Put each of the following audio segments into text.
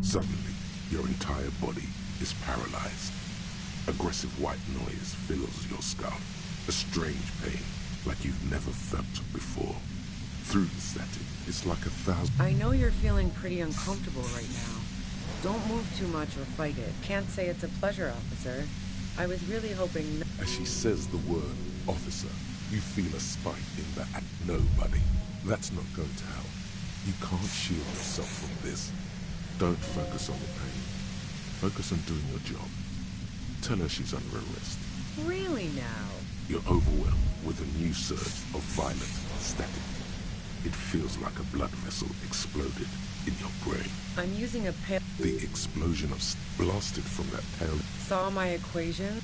Suddenly, your entire body is paralyzed. Aggressive white noise fills your skull. A strange pain, like you've never felt before. Through the static, it's like 1,000... I know you're feeling pretty uncomfortable right now. Don't move too much or fight it. Can't say it's a pleasure, officer. I was really hoping... As she says the word, officer, you feel a spike in that. Nobody. That's not going to help. You can't shield yourself from this. Don't focus on the pain. Focus on doing your job. Tell her she's under arrest. Really now? You're overwhelmed with a new surge of violent static. It feels like a blood vessel exploded in your brain. I'm using a pale... The explosion of blasted from that pale... Saw my equation?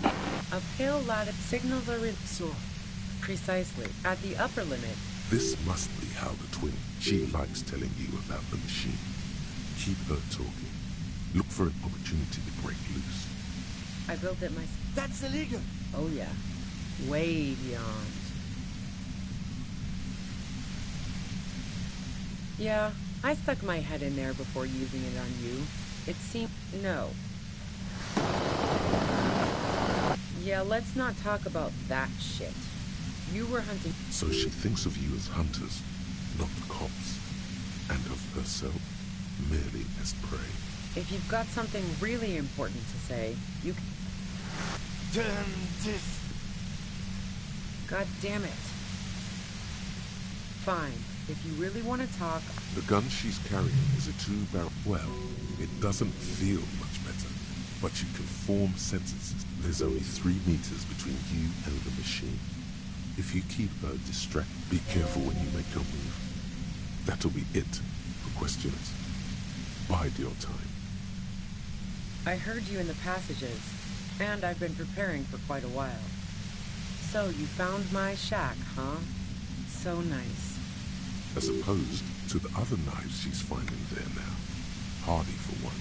A pale lattice signals are so precisely at the upper limit. This must be how the twin... She likes telling you about the machine. Keep her talking. Look for an opportunity to break loose. I built it myself. That's illegal. Oh yeah. Way beyond. Yeah, I stuck my head in there before using it on you. It seemed... No. Yeah, let's not talk about that shit. You were hunting... So she thinks of you as hunters, not the cops. And of herself, merely as prey. If you've got something really important to say, you can... Turn this. God damn it. Fine. If you really want to talk... The gun she's carrying is a 2-barrel... Well, it doesn't feel much better. But you can form sentences. There's only 3 meters between you and the machine. If you keep her distracted, be careful when you make your move. That'll be it for questions. Bide your time. I heard you in the passages, and I've been preparing for quite a while. So you found my shack, huh? So nice. As opposed to the other knives she's finding there now. Hardy for one.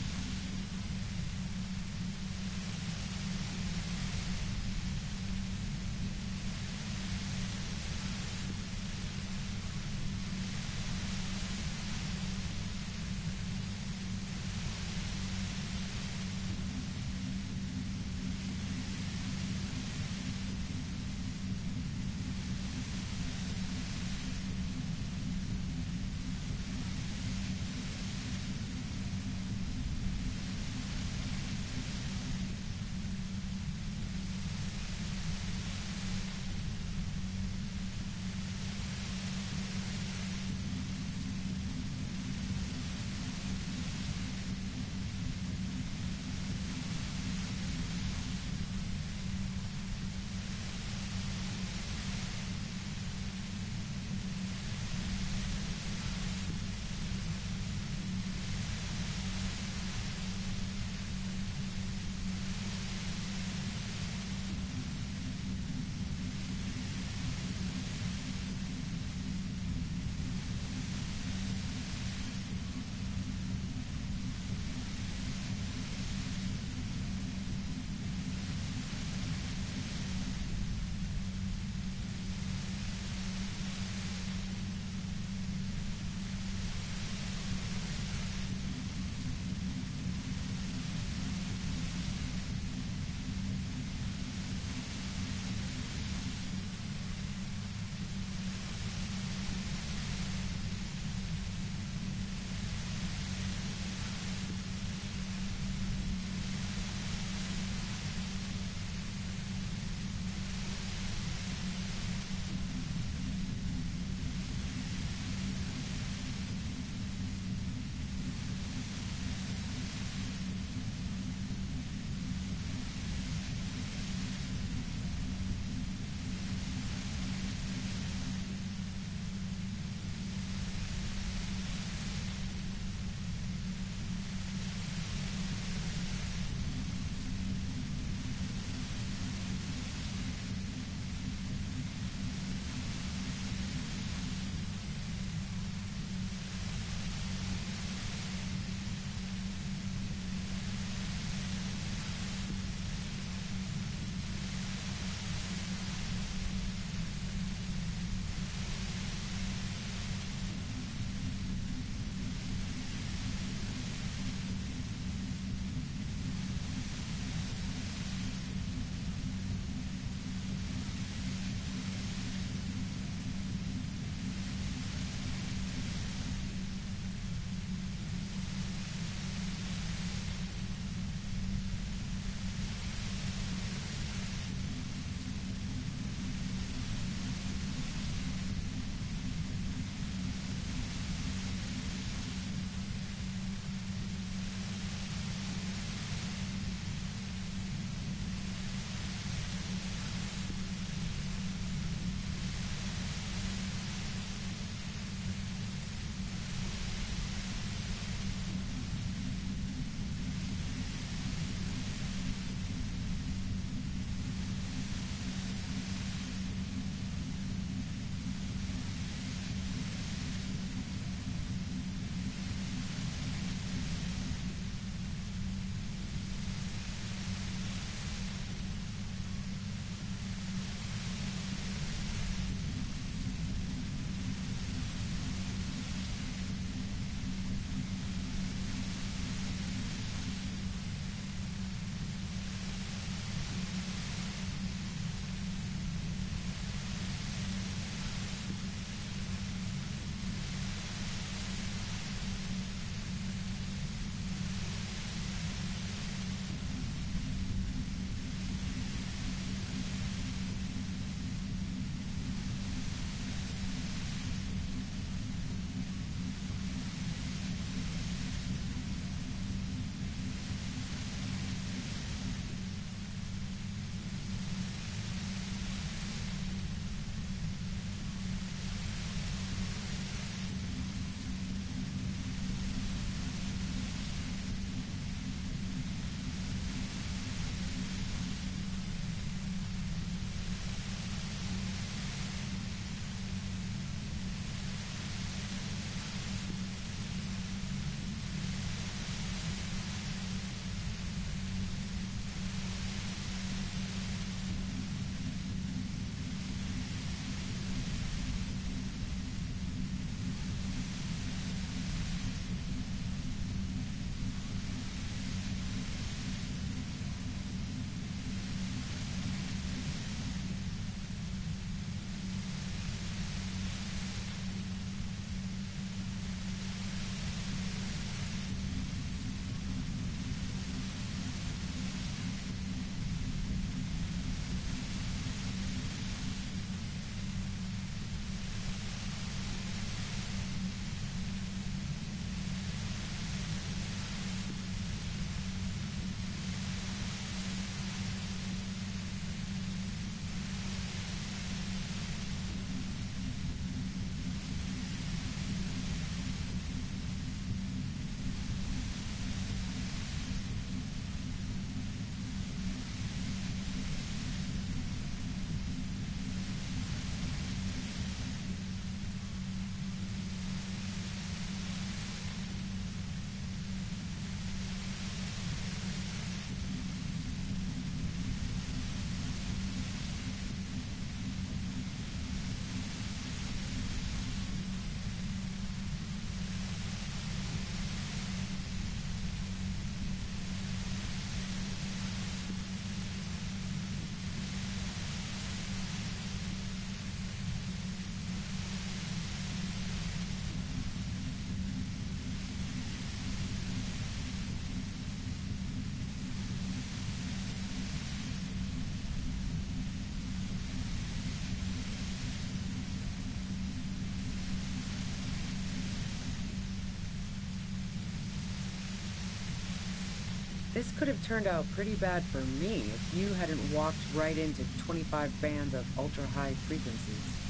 This could have turned out pretty bad for me if you hadn't walked right into 25 bands of ultra-high frequencies.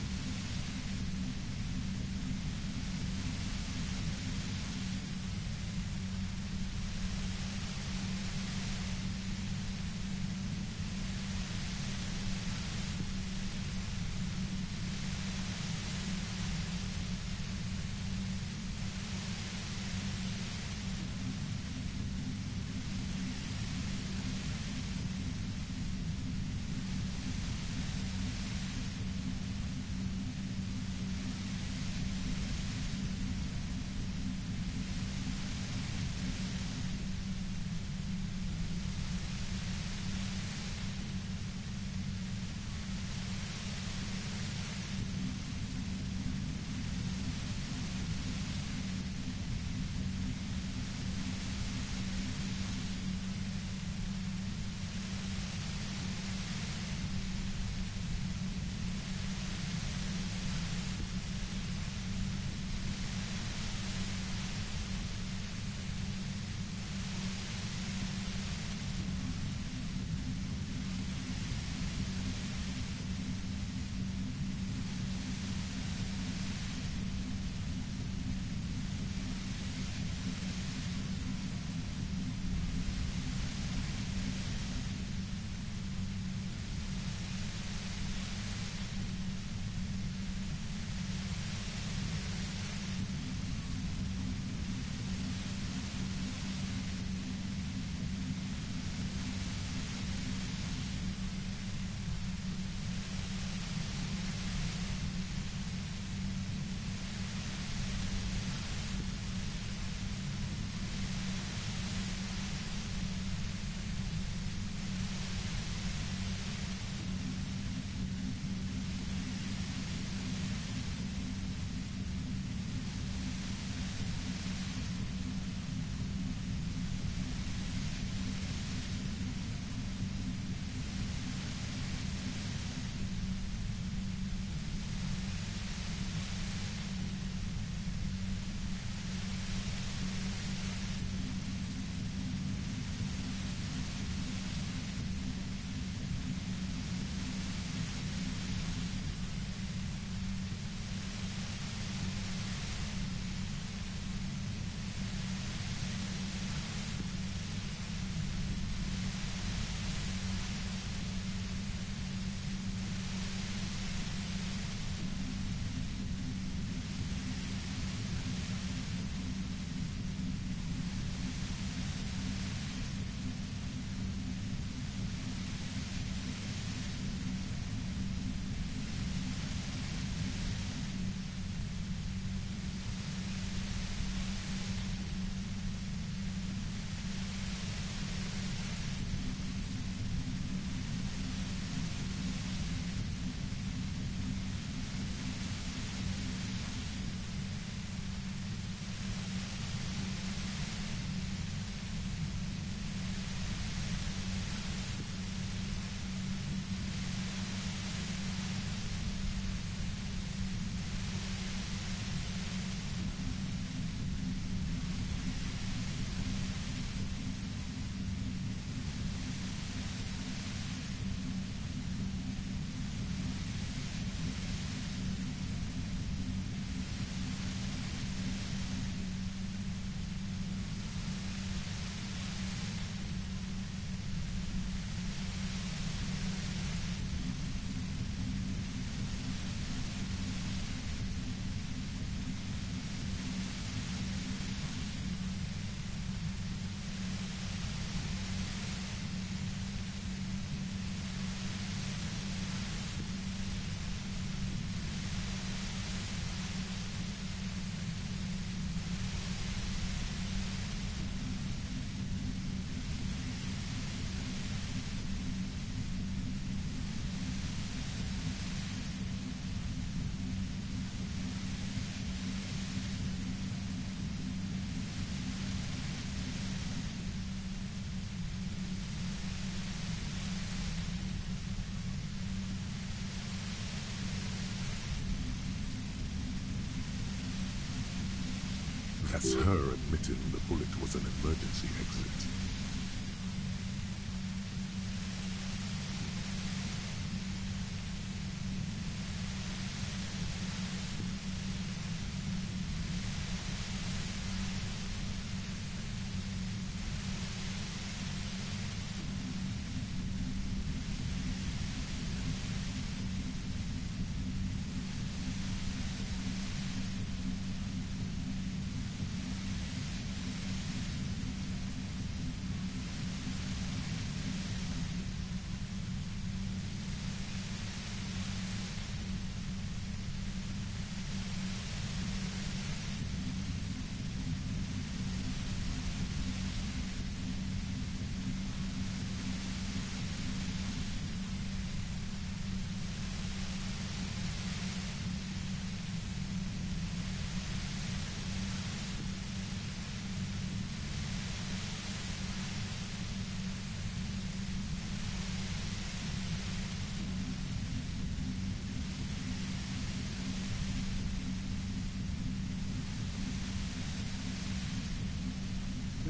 That's her admitting the bullet was an emergency exit.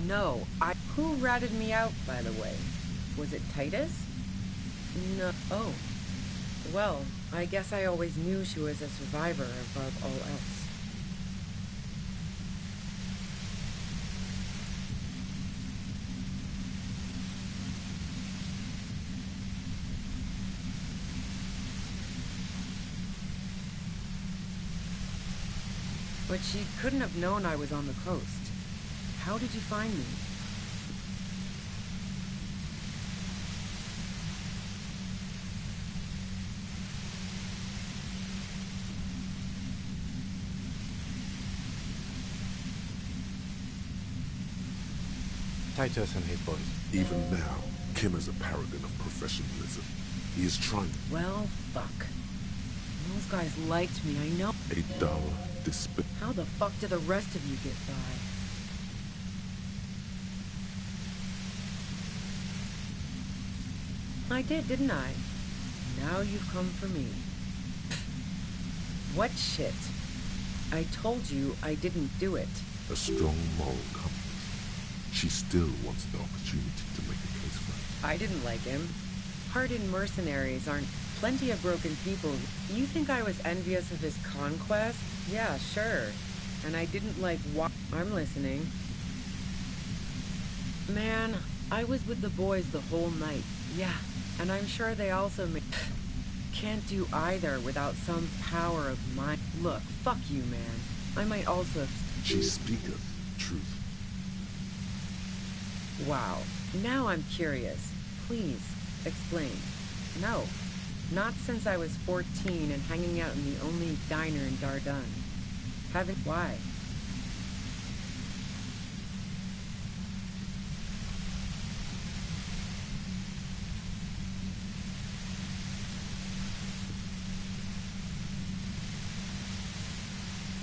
No, Who ratted me out, by the way? Was it Titus? No. Oh. Well, I guess I always knew she was a survivor above all else. But she couldn't have known I was on the coast. How did you find me? Titus and his boys. Even now, Kim is a paragon of professionalism. He is trying Well, fuck. Those guys liked me, I know. a dull, despicable. How the fuck did the rest of you get by? I did, didn't I? Now you've come for me. What shit? I told you I didn't do it. A strong moral compass. She still wants the opportunity to make a case for it. I didn't like him. Hardened mercenaries aren't plenty of broken people. You think I was envious of his conquest? Yeah, sure. And I didn't like what? I'm listening. Man, I was with the boys the whole night. Yeah, and I'm sure they also can't do either without some power of mine. Look, fuck you, man. I might also have... She speaketh truth. Wow. Now I'm curious. Please, explain. No. Not since I was 14 and hanging out in the only diner in Dardun. Haven't... Why?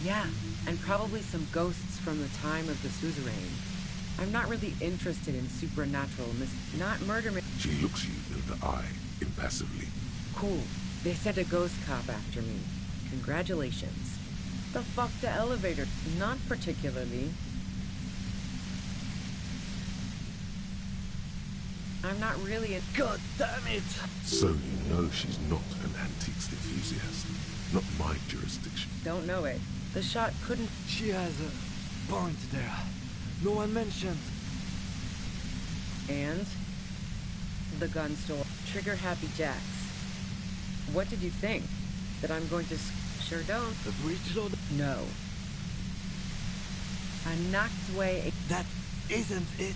Yeah, and probably some ghosts from the time of the suzerain. I'm not really interested in supernatural not murder. She looks you in the eye, impassively. Cool. They sent a ghost cop after me. Congratulations. The fuck the elevator? Not particularly. I'm not really a... God damn it! So you know she's not an antiques enthusiast. Not my jurisdiction. Don't know it. The shot couldn't... She has a point there. No one mentioned. And? The gun store. Trigger Happy Jacks. What did you think? That I'm going to... Sure don't. The breach load? No. I knocked away... That isn't it.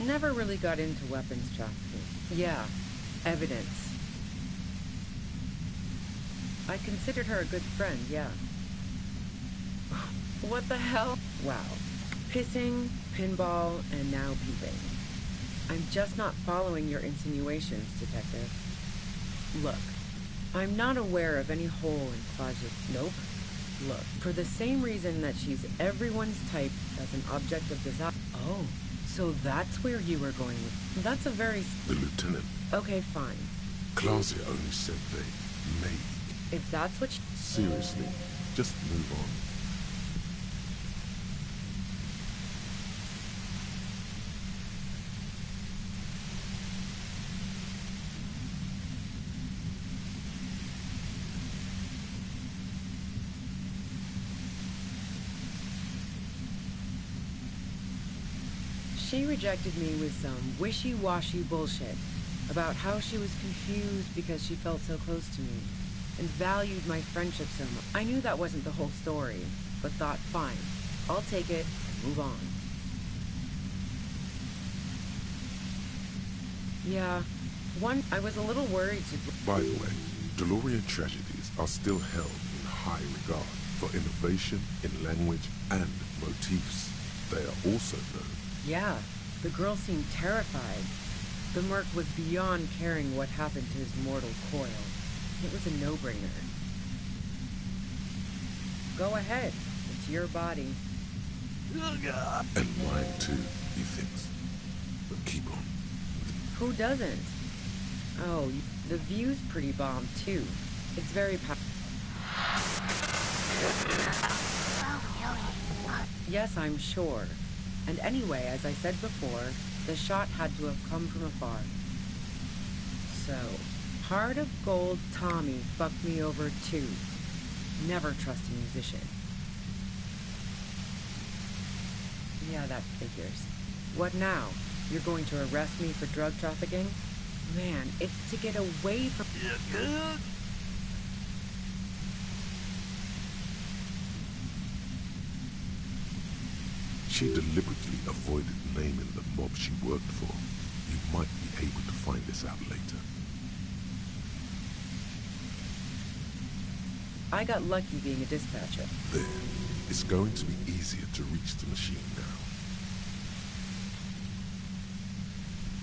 Never really got into weapons trafficking. Yeah. Evidence. I considered her a good friend, yeah. What the hell? Wow. Pissing, pinball, and now peeping. I'm just not following your insinuations, Detective. Look, I'm not aware of any hole in closet. Nope. Look, for the same reason that she's everyone's type as an object of desire. Oh, so that's where you were going with. That's a very... The lieutenant. Okay, fine. Clausia only said they may. If that's what Seriously, just move on. She rejected me with some wishy-washy bullshit about how she was confused because she felt so close to me and valued my friendship so much. I knew that wasn't the whole story, but thought, fine, I'll take it and move on. Yeah, I was a little worried to... By the way, DeLorean tragedies are still held in high regard for innovation in language and motifs. They are also known. Yeah, the girl seemed terrified. The merc was beyond caring what happened to his mortal coil. It was a no-brainer. Go ahead. It's your body. And mine too, he thinks. But keep on. Who doesn't? Oh, the view's pretty bomb, too. It's very Yes, I'm sure. And anyway, as I said before, the shot had to have come from afar. So, Heart of Gold Tommy fucked me over too. Never trust a musician. Yeah, that figures. What now? You're going to arrest me for drug trafficking? Man, it's to get away from... She deliberately avoided naming the mob she worked for. You might be able to find this out later. I got lucky being a dispatcher. There. It's going to be easier to reach the machine now.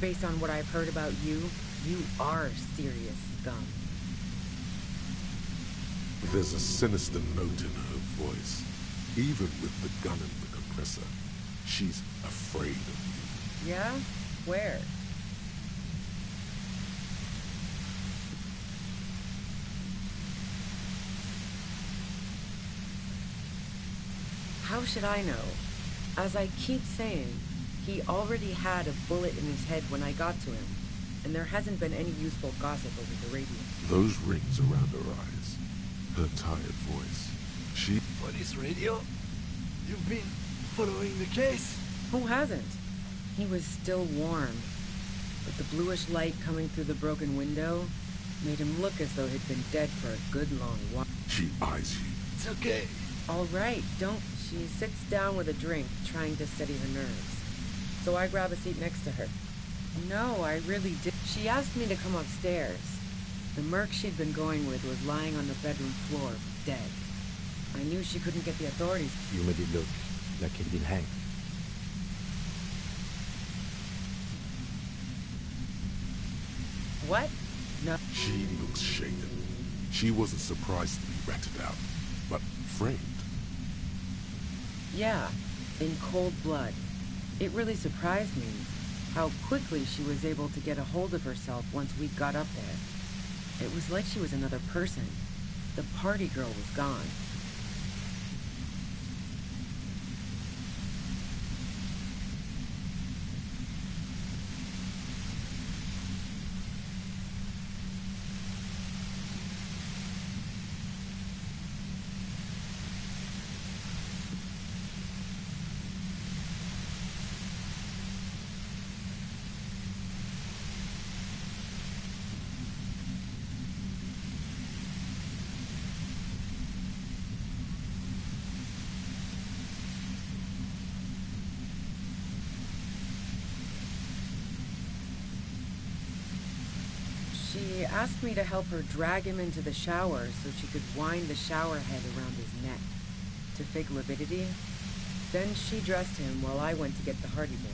Based on what I've heard about you, you are serious scum. There's a sinister note in her voice. Even with the gun and the compressor, she's afraid of you. Yeah? Where? How should I know? As I keep saying, he already had a bullet in his head when I got to him, and there hasn't been any useful gossip over the radio. Those rings around her eyes, her tired voice. She... Police radio? You've been following the case? Who hasn't? He was still warm, but the bluish light coming through the broken window made him look as though he'd been dead for a good long while. She eyes you. It's okay. All right, don't... She sits down with a drink, trying to steady her nerves. So I grab a seat next to her. No, I really did. She asked me to come upstairs. The merc she'd been going with was lying on the bedroom floor, dead. I knew she couldn't get the authorities. You made it look like he'd been hanged. What? No. She looks shaken. She wasn't surprised to be ratted out, but framed. Yeah, in cold blood. It really surprised me how quickly she was able to get a hold of herself once we got up there. It was like she was another person. The party girl was gone. She asked me to help her drag him into the shower so she could wind the shower head around his neck to fake lividity. Then she dressed him while I went to get the Hardy Boys.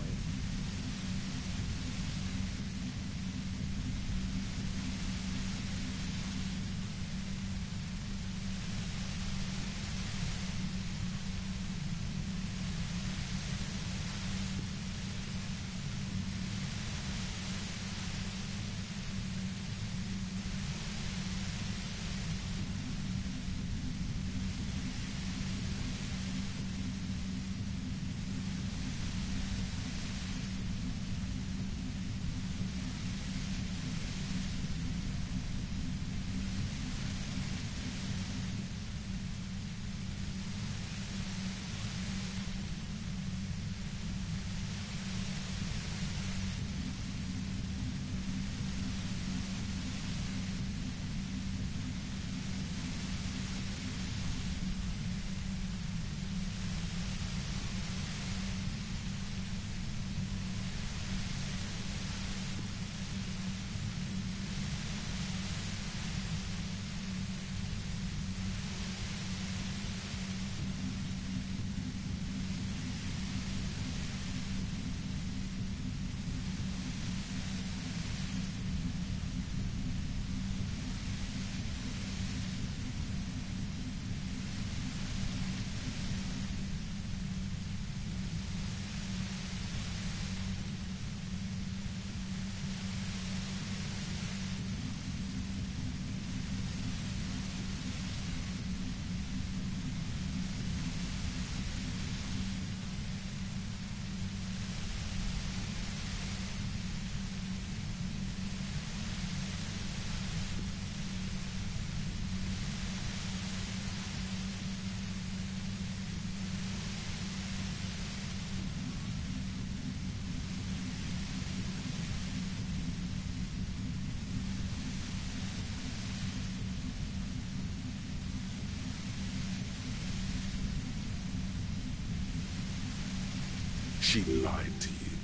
She lied to you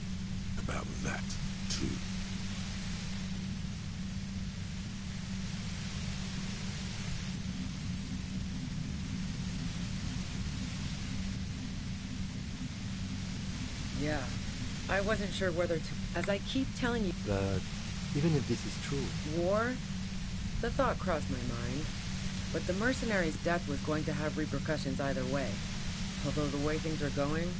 about that, too. Yeah, I wasn't sure whether to... As I keep telling you... But even if this is true... War? The thought crossed my mind. But the mercenary's death was going to have repercussions either way. Although the way things are going...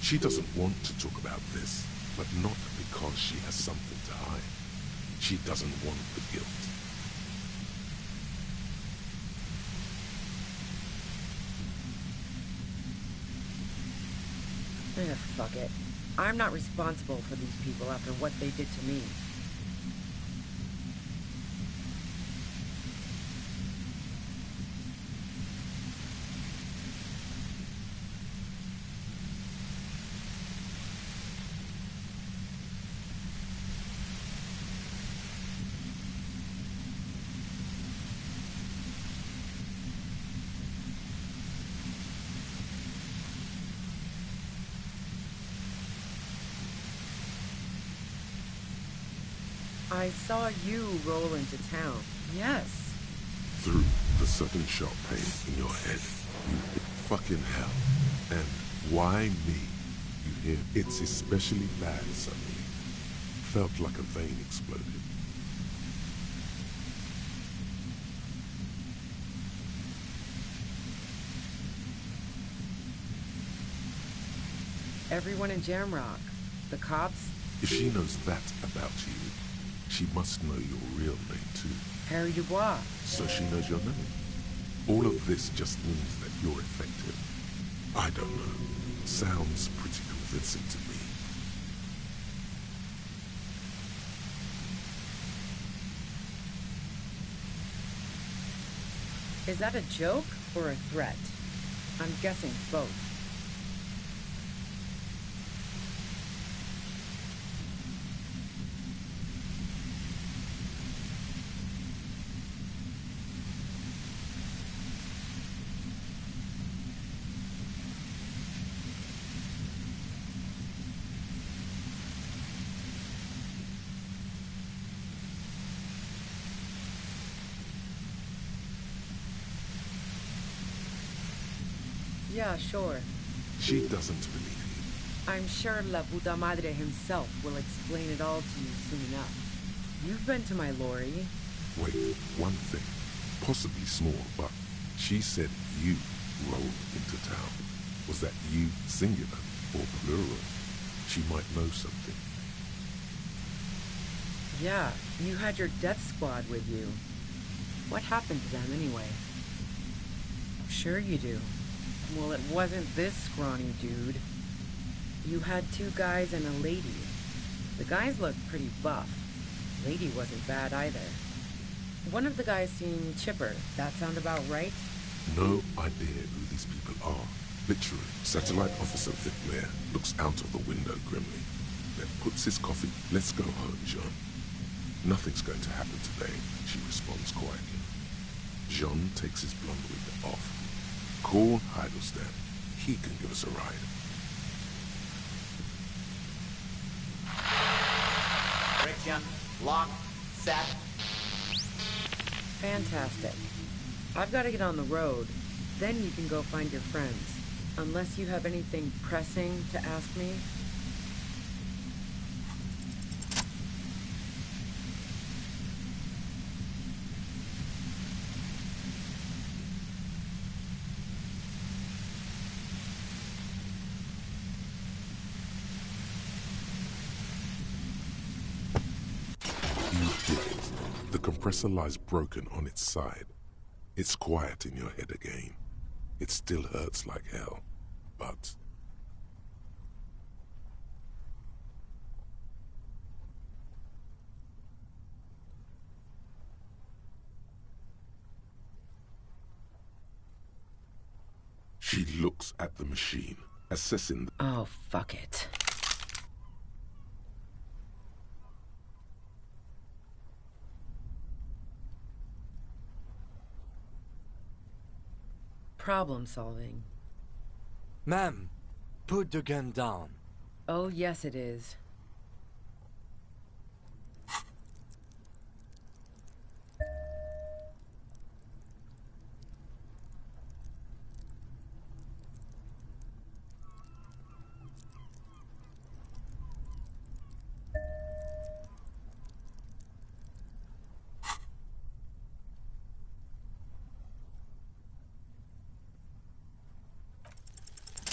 She doesn't want to talk about this, but not because she has something to hide. She doesn't want the guilt. Fuck it. I'm not responsible for these people after what they did to me. I saw you roll into town. Yes. Through the sudden sharp pain in your head, you hit fucking hell. And why me? You hear? It's especially bad suddenly. Felt like a vein exploded. Everyone in Jamrock. The cops. If she knows that about you, she must know your real name too. Harry Dubois. So she knows your name. All of this just means that you're effective. I don't know. Sounds pretty convincing to me. Is that a joke or a threat? I'm guessing both. Yeah, sure. She doesn't believe you. I'm sure La Puta Madre himself will explain it all to you soon enough. You've been to my lorry. Wait, one thing, possibly small, but she said you rolled into town. Was that you singular or plural? She might know something. Yeah, you had your death squad with you. What happened to them anyway? Sure you do. Well, it wasn't this scrawny dude. You had 2 guys and a lady. The guys looked pretty buff. Lady wasn't bad either. One of the guys seemed chipper. That sound about right? No idea who these people are. Literally, Satellite Officer Viclair looks out of the window grimly, then puts his coffee. Let's go home, Jean. Nothing's going to happen today, she responds quietly. Jean takes his blonde wig off. Call Heidelstein. He can give us a ride. Friction, lock, set. Fantastic. I've got to get on the road. Then you can go find your friends. Unless you have anything pressing to ask me. You did it. The compressor lies broken on its side. It's quiet in your head again. It still hurts like hell, but... She looks at the machine, assessing... Oh, fuck it. Problem solving. Ma'am, put the gun down. Oh, yes it is.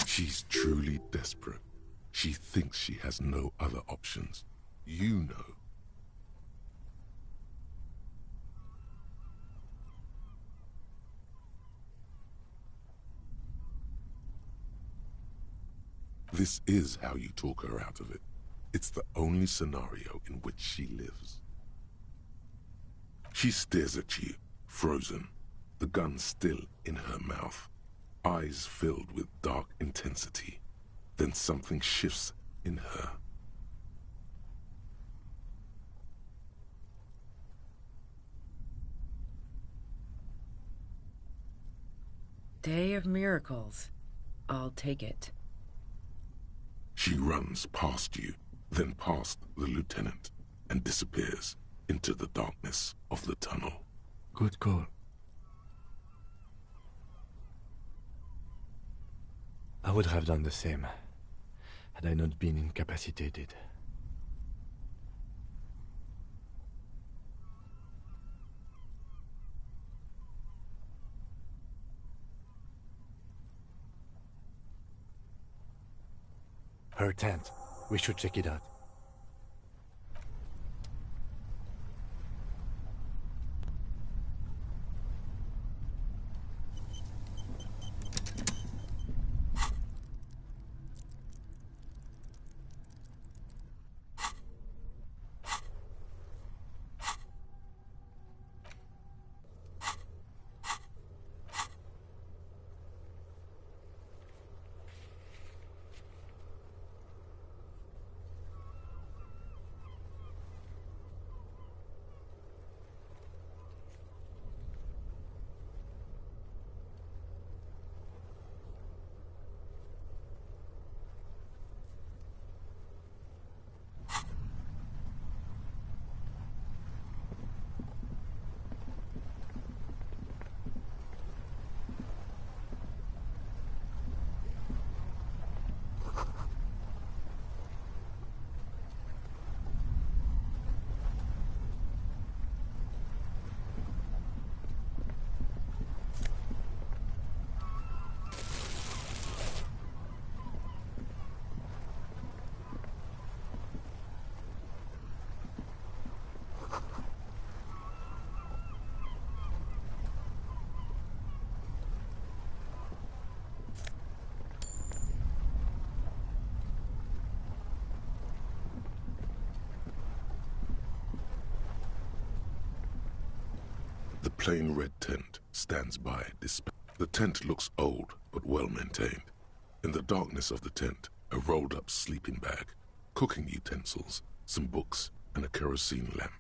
She's truly desperate. She thinks she has no other options. You know. This is how you talk her out of it. It's the only scenario in which she lives. She stares at you, frozen, the gun still in her mouth, eyes filled with dark intensity. Then something shifts in her. Day of miracles. I'll take it. She runs past you, then past the lieutenant, and disappears into the darkness of the tunnel. Good call. I would have done the same, had I not been incapacitated. Her tent. We should check it out. plain red tent stands by. The tent looks old but well maintained. In the darkness of the tent, a rolled-up sleeping bag, cooking utensils, some books, and a kerosene lamp.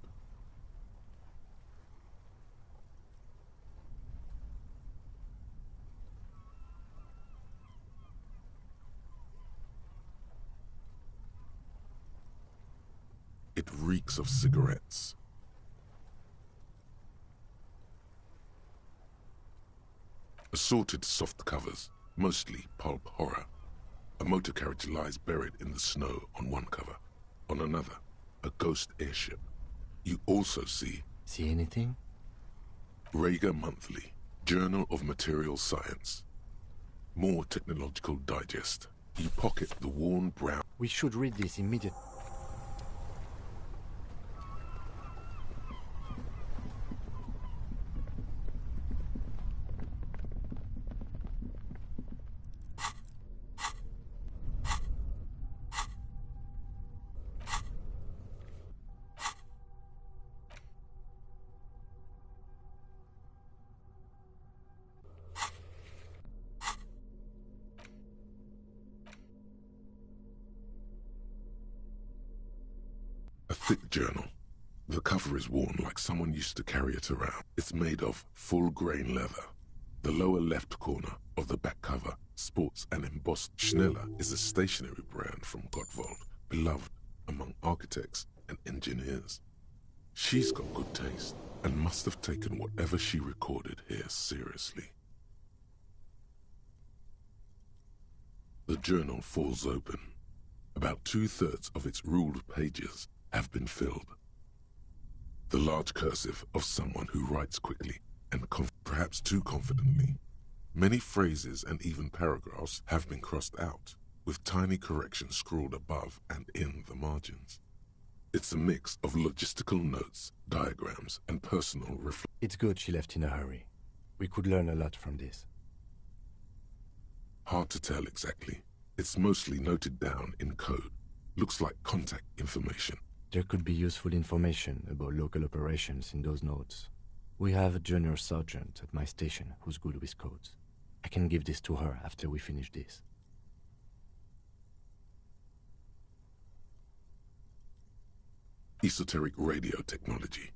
It reeks of cigarettes. Assorted soft covers, mostly pulp horror. A motor carriage lies buried in the snow on one cover. On another, a ghost airship. You also see... See anything? Rager Monthly, Journal of Material Science. More Technological Digest. You pocket the worn brown... We should read this immediately. A thick journal. The cover is worn like someone used to carry it around. It's made of full-grain leather. The lower left corner of the back cover sports an embossed... Schneller is a stationery brand from Gottwald, beloved among architects and engineers. She's got good taste and must have taken whatever she recorded here seriously. The journal falls open. About 2/3 of its ruled pages have been filled. The large cursive of someone who writes quickly and perhaps too confidently. Many phrases and even paragraphs have been crossed out, with tiny corrections scrawled above and in the margins. It's a mix of logistical notes, diagrams, and personal reflections. It's good she left in a hurry. We could learn a lot from this. Hard to tell exactly. It's mostly noted down in code. Looks like contact information. There could be useful information about local operations in those notes. We have a junior sergeant at my station who's good with codes. I can give this to her after we finish this. Esoteric radio technology.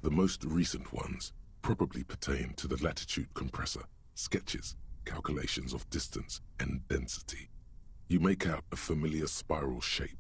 The most recent ones probably pertain to the latitude compressor, sketches, calculations of distance and density. You make out a familiar spiral shape.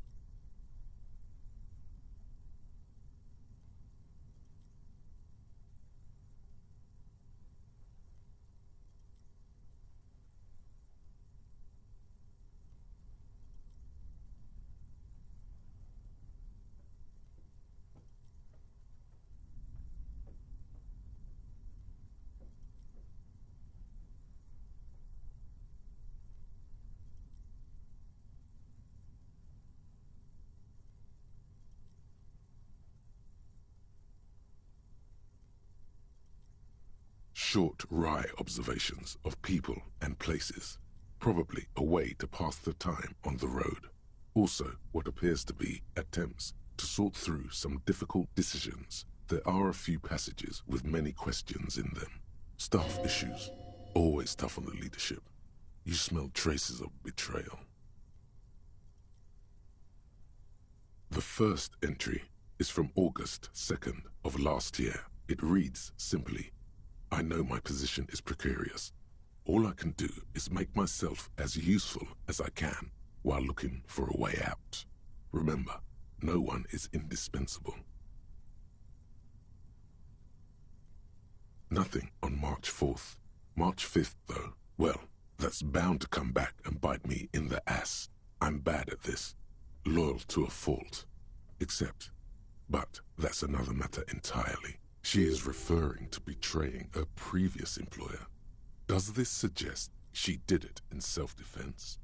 Short, wry observations of people and places, probably a way to pass the time on the road. Also, what appears to be attempts to sort through some difficult decisions. There are a few passages with many questions in them. Staff issues, always tough on the leadership. You smell traces of betrayal. The first entry is from August 2nd of last year. It reads simply, I know my position is precarious. All I can do is make myself as useful as I can while looking for a way out. Remember, no one is indispensable. Nothing on March 4th. March 5th, though, well, that's bound to come back and bite me in the ass. I'm bad at this. Loyal to a fault. But that's another matter entirely. She is referring to betraying her previous employer. Does this suggest she did it in self-defense?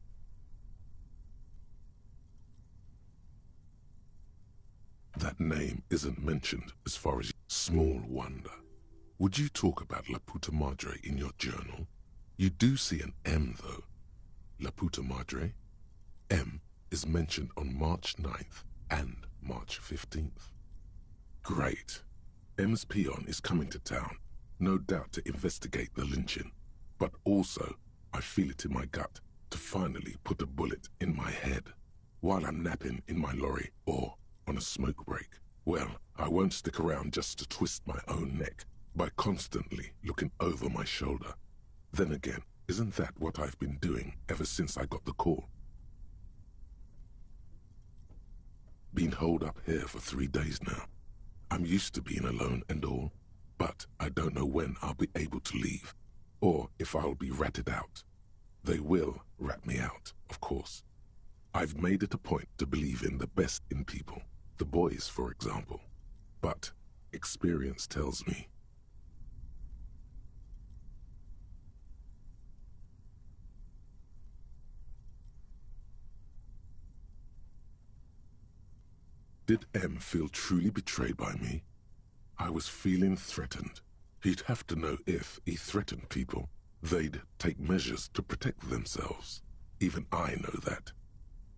That name isn't mentioned as far as... Small wonder. Would you talk about La Puta Madre in your journal? You do see an M, though. La Puta Madre. M is mentioned on March 9th and March 15th. Great. M's peon is coming to town. no doubt to investigate the lynching, but also I feel it in my gut to finally put a bullet in my head while I'm napping in my lorry or on a smoke break. Well, I won't stick around just to twist my own neck by constantly looking over my shoulder. Then again, isn't that what I've been doing ever since I got the call? Been holed up here for 3 days now. I'm used to being alone and all, but I don't know when I'll be able to leave, or if I'll be ratted out. They will rat me out, of course. I've made it a point to believe in the best in people, the boys, for example. But experience tells me did M feel truly betrayed by me? I was feeling threatened. He'd have to know if he threatened people, they'd take measures to protect themselves. Even I know that.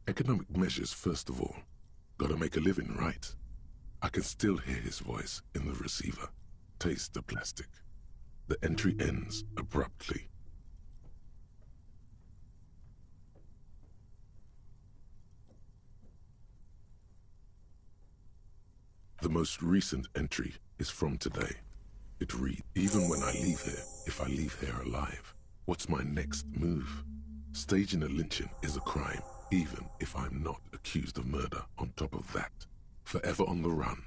Economic measures first of all. Gotta make a living, right? I can still hear his voice in the receiver. Taste the plastic. The entry ends abruptly. The most recent entry is from today. It reads, even when I leave here, if I leave here alive, what's my next move? Staging a lynching is a crime, even if I'm not accused of murder on top of that. Forever on the run.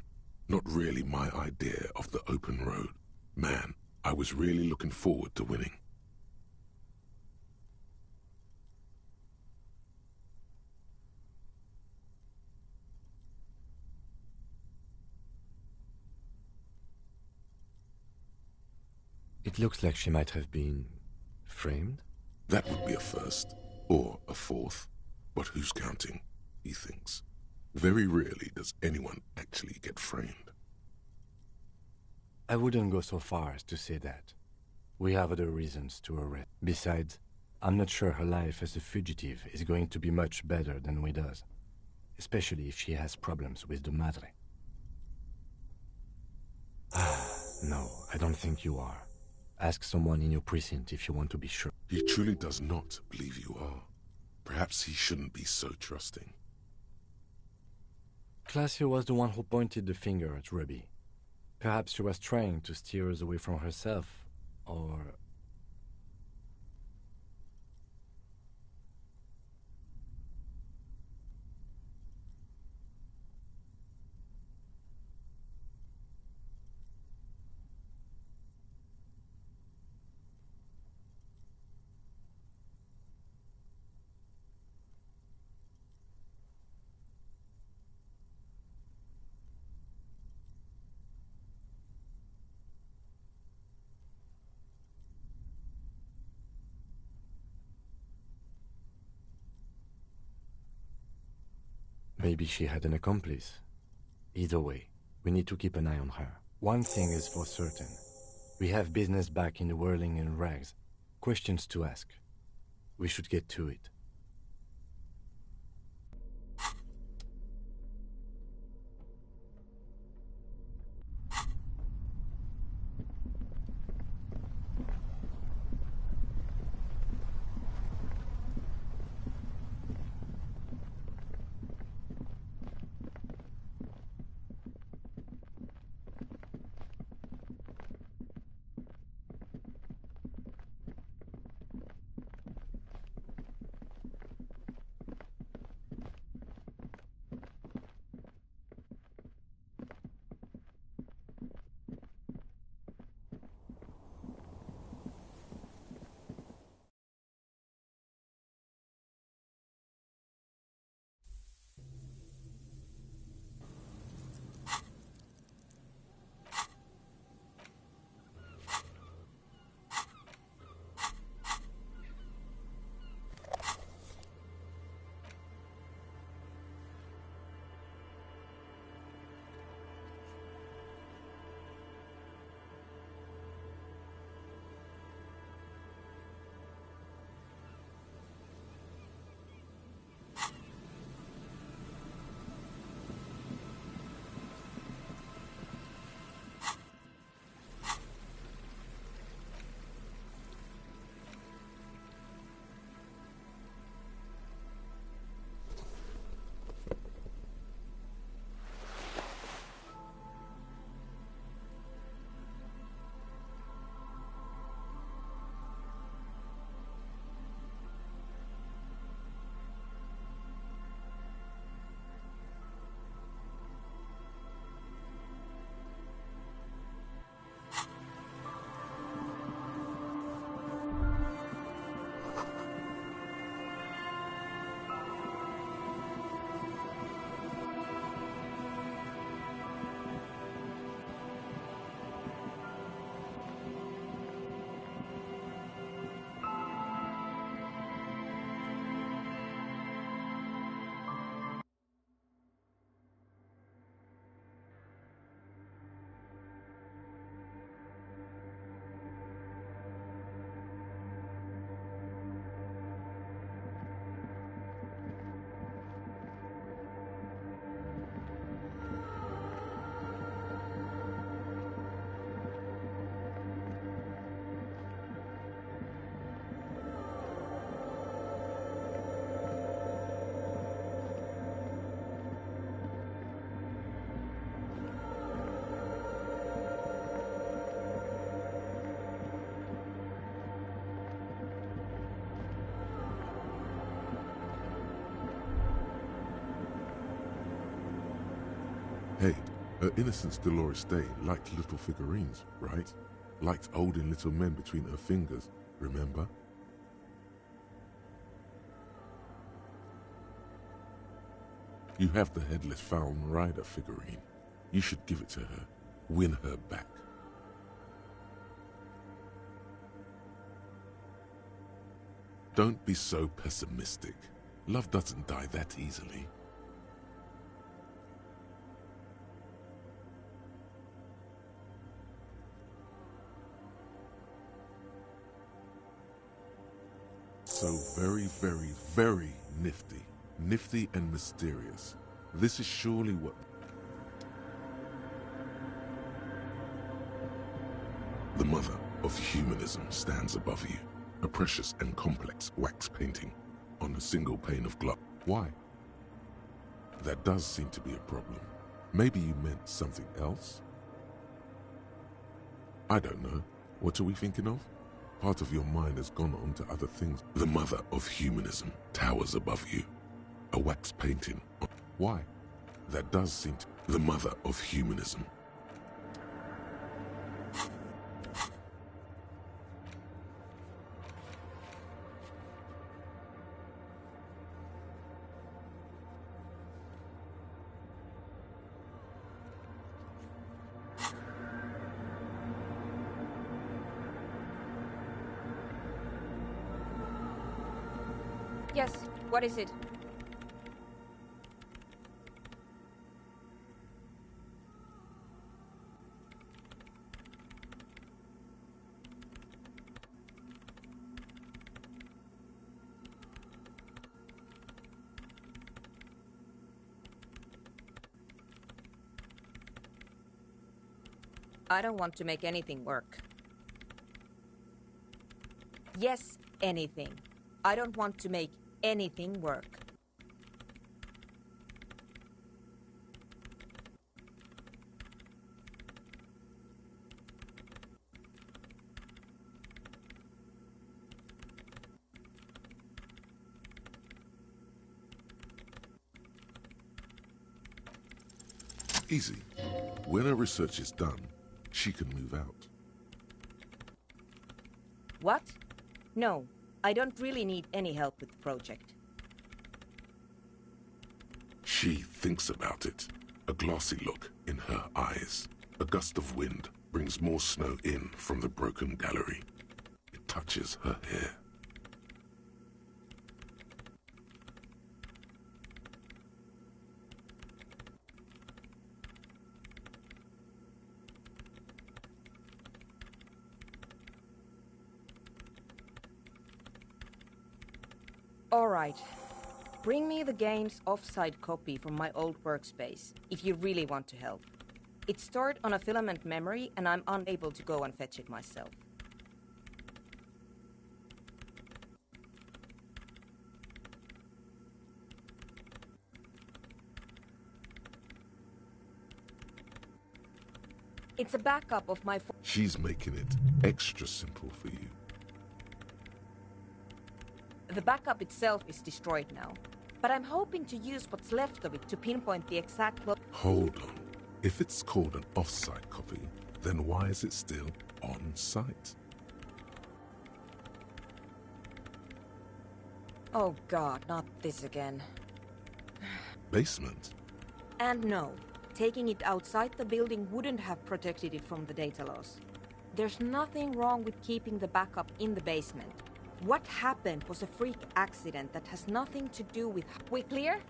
Not really my idea of the open road. Man, I was really looking forward to winning. It looks like she might have been framed. That would be a first, or a fourth. But who's counting, he thinks. Very rarely does anyone actually get framed. I wouldn't go so far as to say that. We have other reasons to arrest. Besides, I'm not sure her life as a fugitive is going to be much better than we does. Especially if she has problems with the Madre. No, I don't think you are. Ask someone in your precinct if you want to be sure. He truly does not believe you are. Perhaps he shouldn't be so trusting. Claudia was the one who pointed the finger at Ruby. Perhaps she was trying to steer us away from herself, or... Maybe she had an accomplice. Either way, we need to keep an eye on her. One thing is for certain. We have business back in the whirling and rags. Questions to ask. We should get to it. Hey, her Innocence Dolores Day liked little figurines, right? Liked holding little men between her fingers, remember? You have the Headless Falcon Rider figurine. You should give it to her. Win her back. Don't be so pessimistic. Love doesn't die that easily. So very, very, very nifty. Nifty and mysterious. This is surely what... The mother of humanism stands above you. A precious and complex wax painting on a single pane of glass. Why? That does seem to be a problem. Maybe you meant something else? I don't know. What are we thinking of? Part of your mind has gone on to other things. The mother of humanism towers above you. A wax painting. Why? That does seem to... The mother of humanism. Yes, what is it? I don't want to make anything work. Yes, anything. I don't want to make anything work. Easy. When her research is done, she can move out. What? No, I don't really need any help with the project. She thinks about it. A glassy look in her eyes. A gust of wind brings more snow in from the broken gallery. It touches her hair. All right. Bring me the game's offsite copy from my old workspace, if you really want to help. It's stored on a filament memory, and I'm unable to go and fetch it myself. It's a backup of my... She's making it extra simple for you. The backup itself is destroyed now, but I'm hoping to use what's left of it to pinpoint the exact... Hold on. If it's called an off-site copy, then why is it still on-site? Oh God, not this again. Basement? And no, taking it outside the building wouldn't have protected it from the data loss. There's nothing wrong with keeping the backup in the basement. What happened was a freak accident that has nothing to do with... We clear?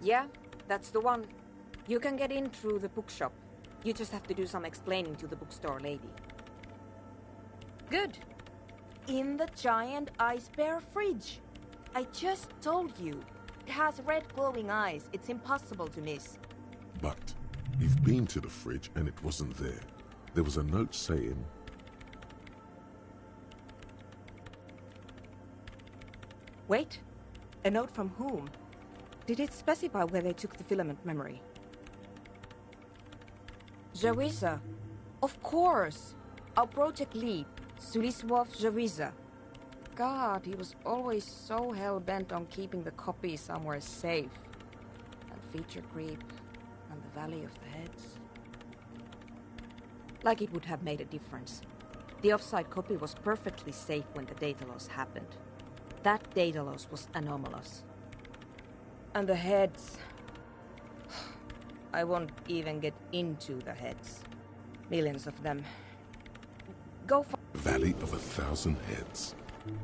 Yeah, that's the one. You can get in through the bookshop. You just have to do some explaining to the bookstore lady. Good. In the giant ice bear fridge. I just told you. It has red glowing eyes. It's impossible to miss. But you've been to the fridge and it wasn't there. There was a note saying... Wait. A note from whom? Did it specify where they took the filament memory? Jawiza. Of course. Our project lead, Suliswov Jawiza. God, he was always so hell-bent on keeping the copy somewhere safe. And feature creep, and the Valley of the Heads. Like it would have made a difference. The offside copy was perfectly safe when the data loss happened. That data loss was anomalous. And the heads... I won't even get into the heads. Millions of them. Go for... Valley of 1,000 Heads.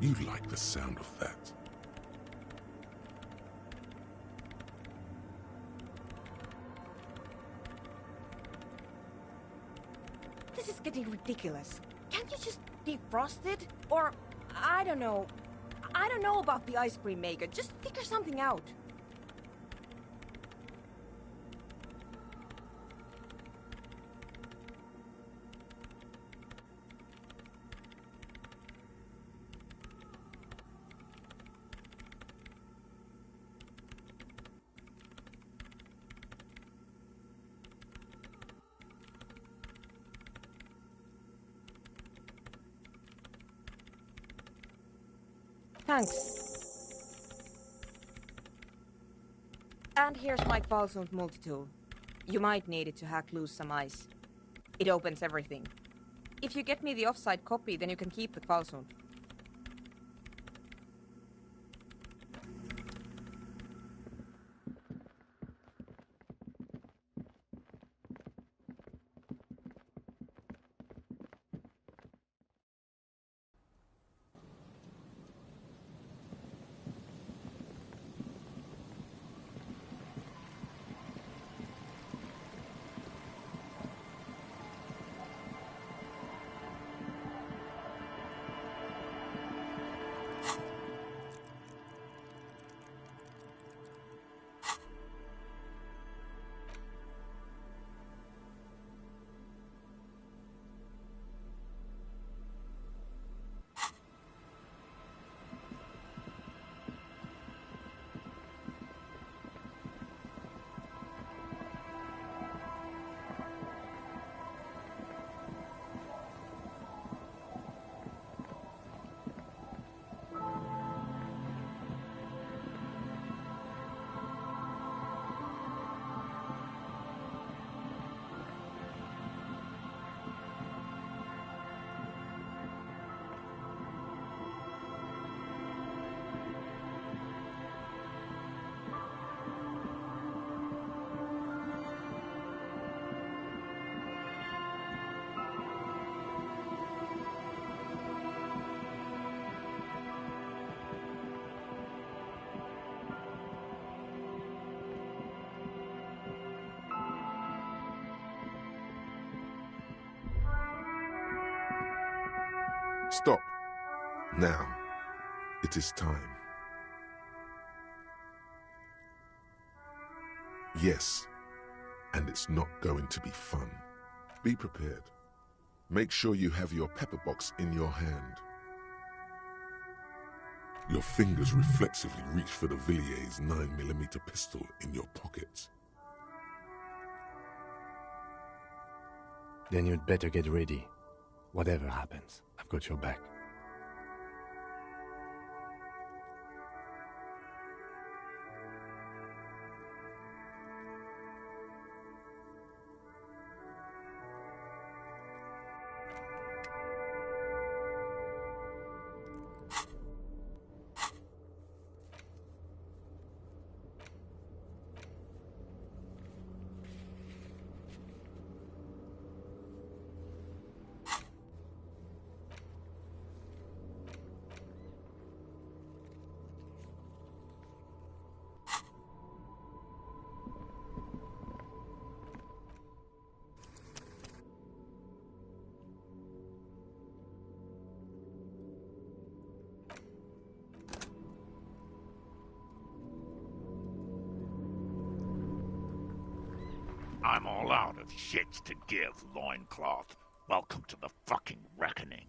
You like the sound of that. This is getting ridiculous. Can't you just defrost it? Or, I don't know. I don't know about the ice cream maker. Just figure something out. Thanks. And here's my Falsund multi-tool. You might need it to hack loose some ice. It opens everything. If you get me the offside copy, then you can keep the Falsund. Stop. Now. It is time. Yes. And it's not going to be fun. Be prepared. Make sure you have your pepper box in your hand. Your fingers reflexively reach for the Villiers 9mm pistol in your pocket. Then you'd better get ready. Whatever happens, I've got your back. I'm all out of shits to give, loincloth. Welcome to the fucking reckoning.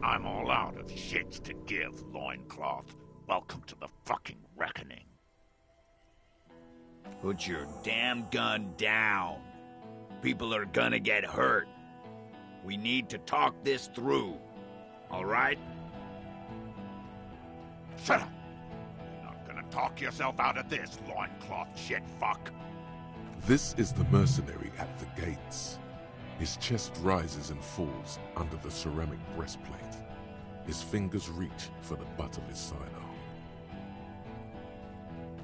I'm all out of shits to give, loincloth. Welcome to the fucking reckoning. Put your damn gun down. People are gonna get hurt. We need to talk this through. All right? Shut up! You're not gonna talk yourself out of this, loincloth shit fuck. This is the mercenary at the gates. His chest rises and falls under the ceramic breastplate. His fingers reach for the butt of his sidearm.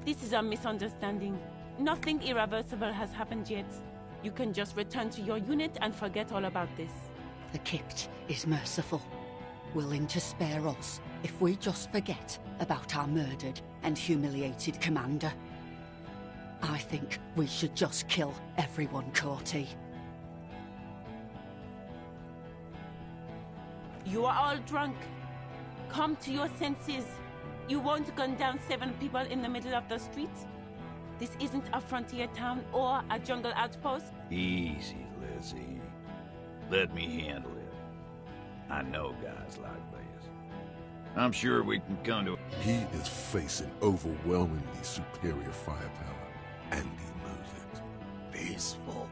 This is a misunderstanding. Nothing irreversible has happened yet. You can just return to your unit and forget all about this. The Kipt is merciful, willing to spare us if we just forget about our murdered and humiliated commander. I think we should just kill everyone, Corty. You are all drunk. Come to your senses. You won't gun down 7 people in the middle of the street. This isn't a frontier town or a jungle outpost. Easy, Lizzie. Let me handle it. I know guys like this. I'm sure we can come to... He is facing overwhelmingly superior firepower, and he knows it. Peaceful.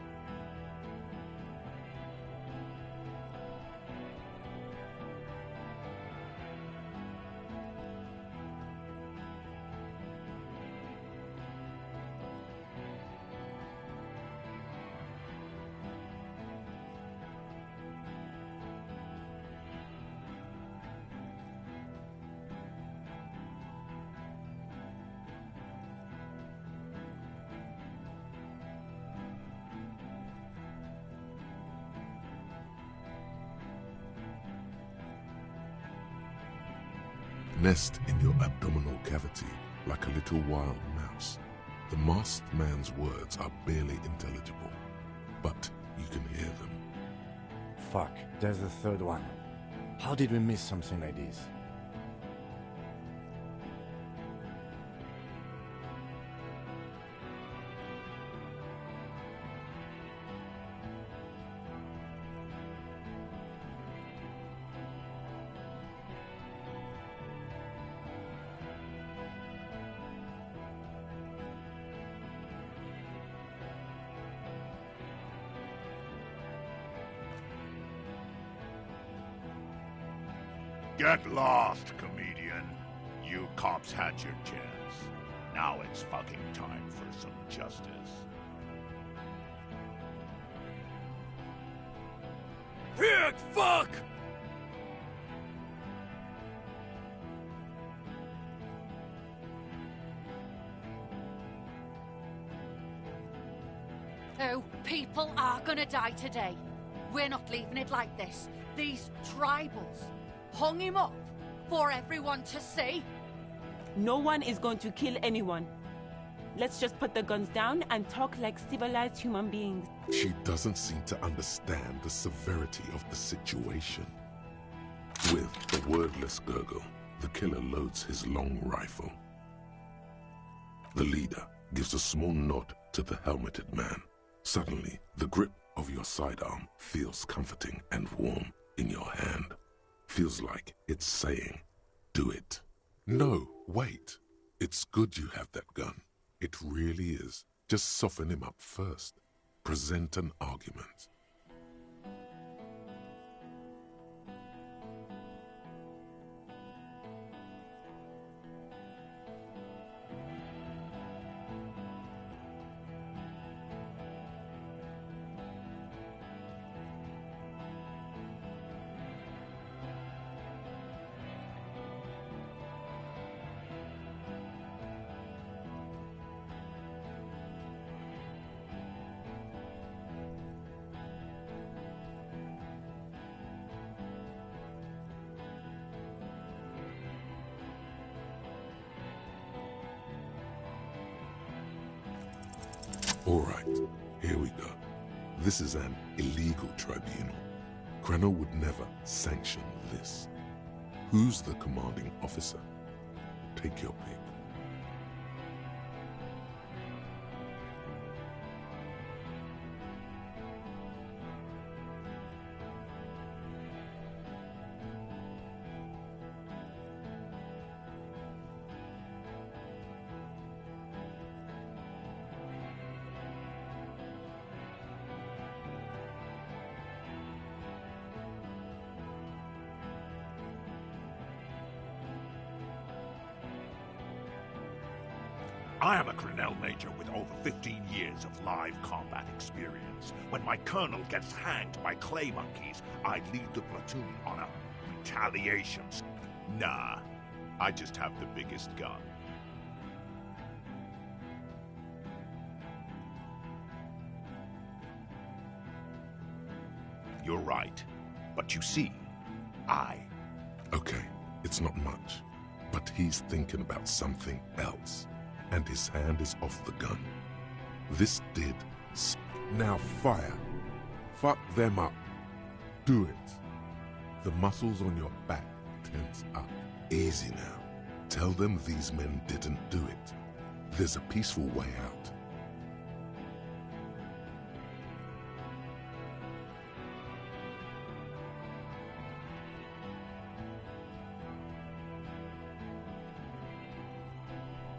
Nest in your abdominal cavity like a little wild mouse. The masked man's words are barely intelligible, but you can hear them. Fuck, there's a third one. How did we miss something like this? Get lost, comedian. You cops had your chance. Now it's fucking time for some justice. Pig fuck! Oh, people are gonna die today. We're not leaving it like this. These tribals hung him up for everyone to see. No one is going to kill anyone. Let's just put the guns down and talk like civilized human beings. She doesn't seem to understand the severity of the situation. With a wordless gurgle, the killer loads his long rifle. The leader gives a small nod to the helmeted man. Suddenly, the grip of your sidearm feels comforting and warm in your hand. Feels like it's saying, do it. No, wait. It's good you have that gun. It really is. Just soften him up first. Present an argument. All right, here we go. This is an illegal tribunal. Krenner would never sanction this. Who's the commanding officer? Take your pick. I am a Colonel Major with over 15 years of live combat experience. When my colonel gets hanged by clay monkeys, I lead the platoon on a retaliation. Nah, I just have the biggest gun. You're right. But you see, Okay, it's not much. But he's thinking about something else. And his hand is off the gun. This did... Now fire. Fuck them up. Do it. The muscles on your back tense up. Easy now. Tell them these men didn't do it. There's a peaceful way out.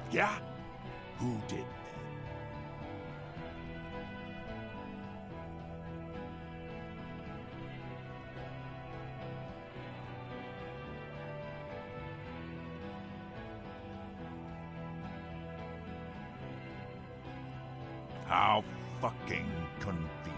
Yeah? Who did then? How fucking convenient.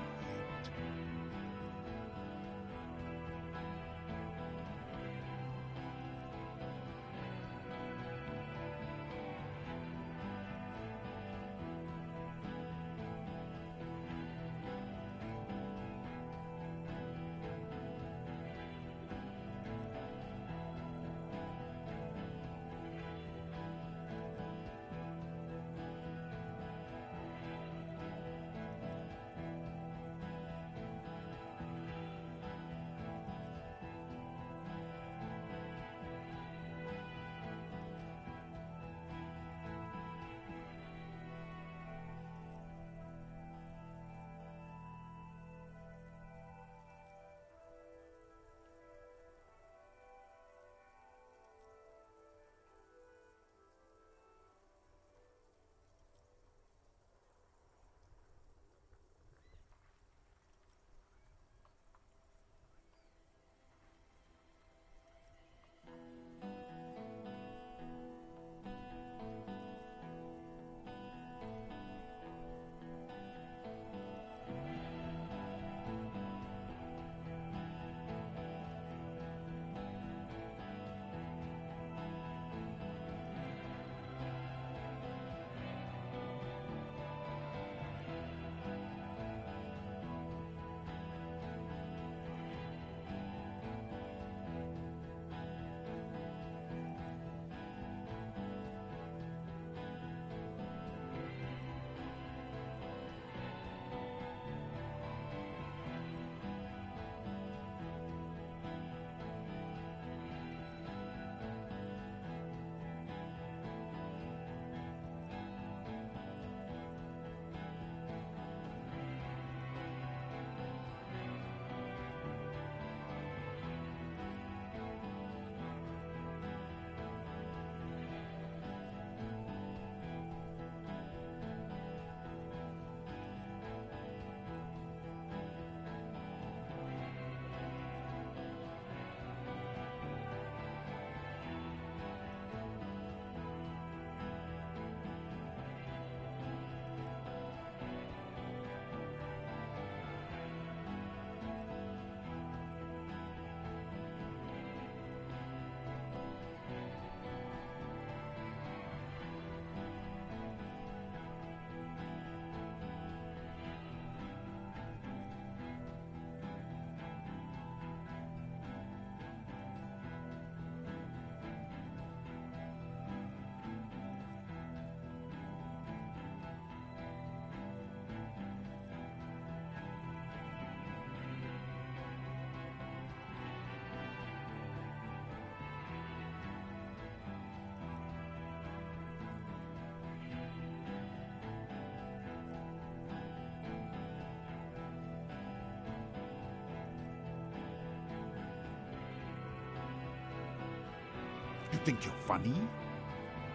You think you're funny?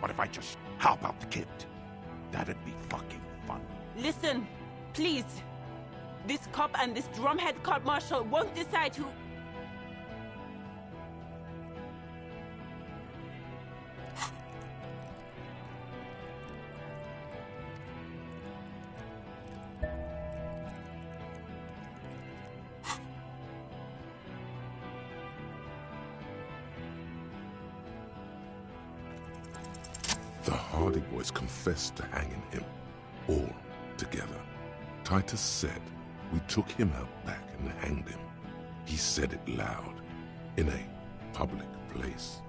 What if I just help out the kid? That'd be fucking fun. Listen, please. This cop and this drumhead court marshal won't decide who... Hardy Boys confessed to hanging him, all together. Titus said, "We took him out back and hanged him." He said it loud, in a public place.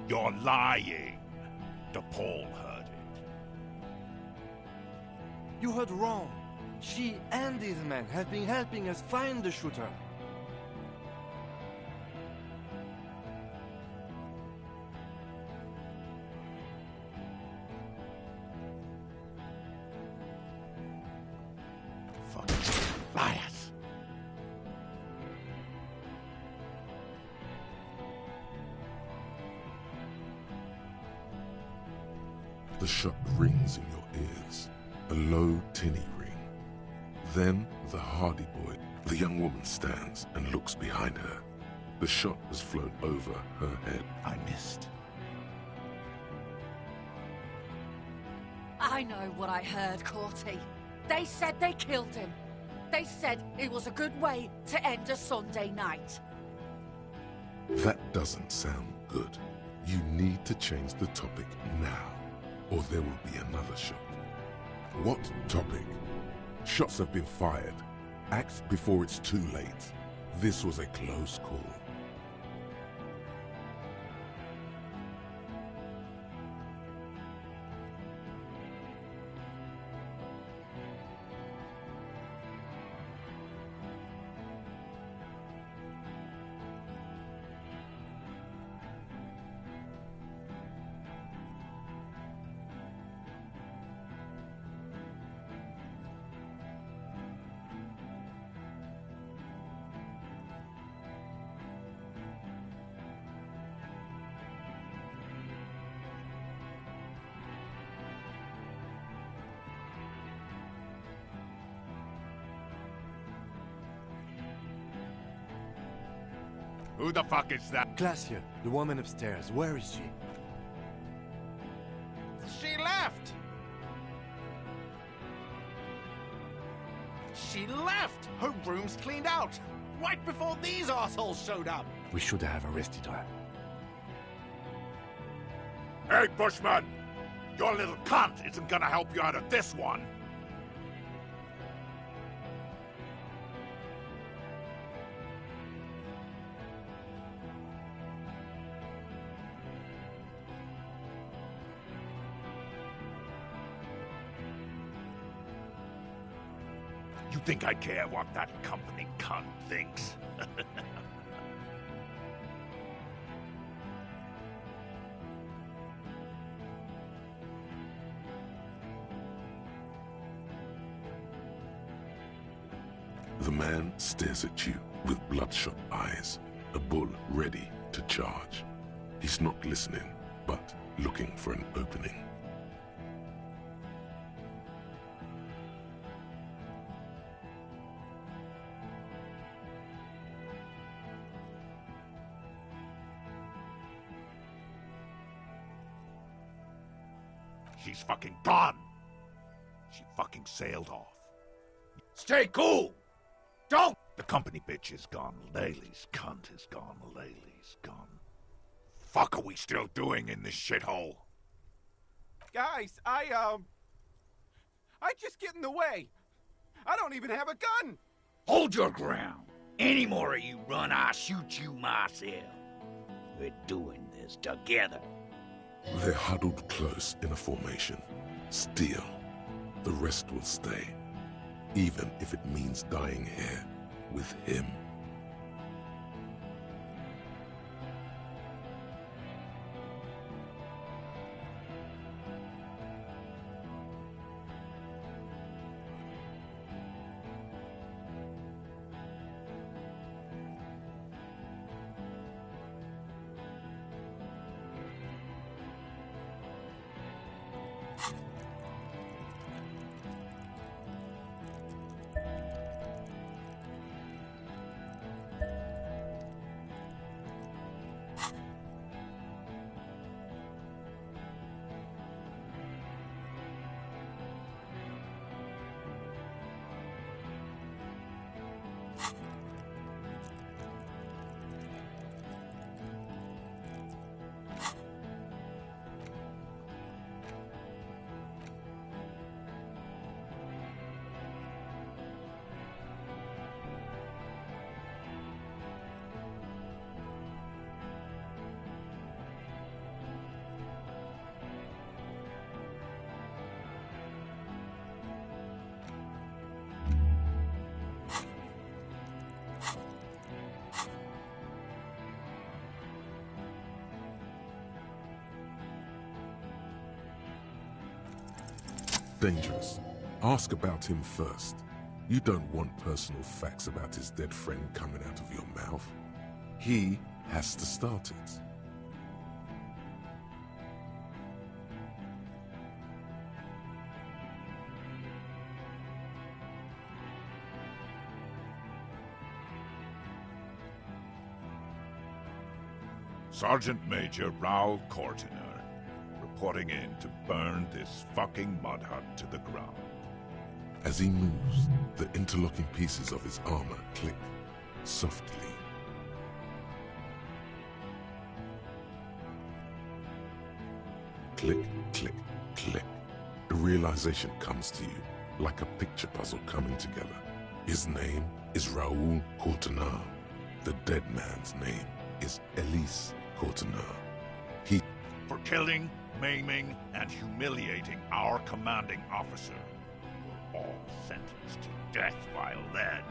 You're lying. DePaul heard it. You heard wrong. She and these men have been helping us find the shooter. Fucking liars. The shot rings in your ears, a low, tinny ring. Then the Hardy Boy, the young woman stands and looks behind her. The shot has flown over her head. I missed. I know what I heard, Corty. They said they killed him. They said it was a good way to end a Sunday night. That doesn't sound good. You need to change the topic now, or there will be another shot. What topic? Shots have been fired. Act before it's too late. This was a close call. Who the fuck is that? Glacia, the woman upstairs, where is she? She left! She left! Her room's cleaned out! Right before these assholes showed up! We should have arrested her. Hey, Bushman! Your little cunt isn't gonna help you out of this one! You think I care what that company cunt thinks? The man stares at you with bloodshot eyes, a bull ready to charge. He's not listening, but looking for an opening. She's fucking gone! She fucking sailed off. Stay cool! Don't! The company bitch is gone. Laylee's cunt is gone. Laylee's gone. Fuck are we still doing in this shithole? Guys, I just get in the way. I don't even have a gun! Hold your ground. Any more of you run, I'll shoot you myself. We're doing this together. They're huddled close in a formation. Steal. The rest will stay, even if it means dying here with him. Dangerous. Ask about him first. You don't want personal facts about his dead friend coming out of your mouth. He has to start it. Sergeant Major Raoul Cortiner, reporting in to burn this fucking mud hut to the ground. As he moves, the interlocking pieces of his armor click softly. Click, click, click. The realization comes to you, like a picture puzzle coming together. His name is Raoul Cortiner. The dead man's name is Elise Cortiner. He... For killing, maiming, and humiliating our commanding officer, we're all sentenced to death by lead.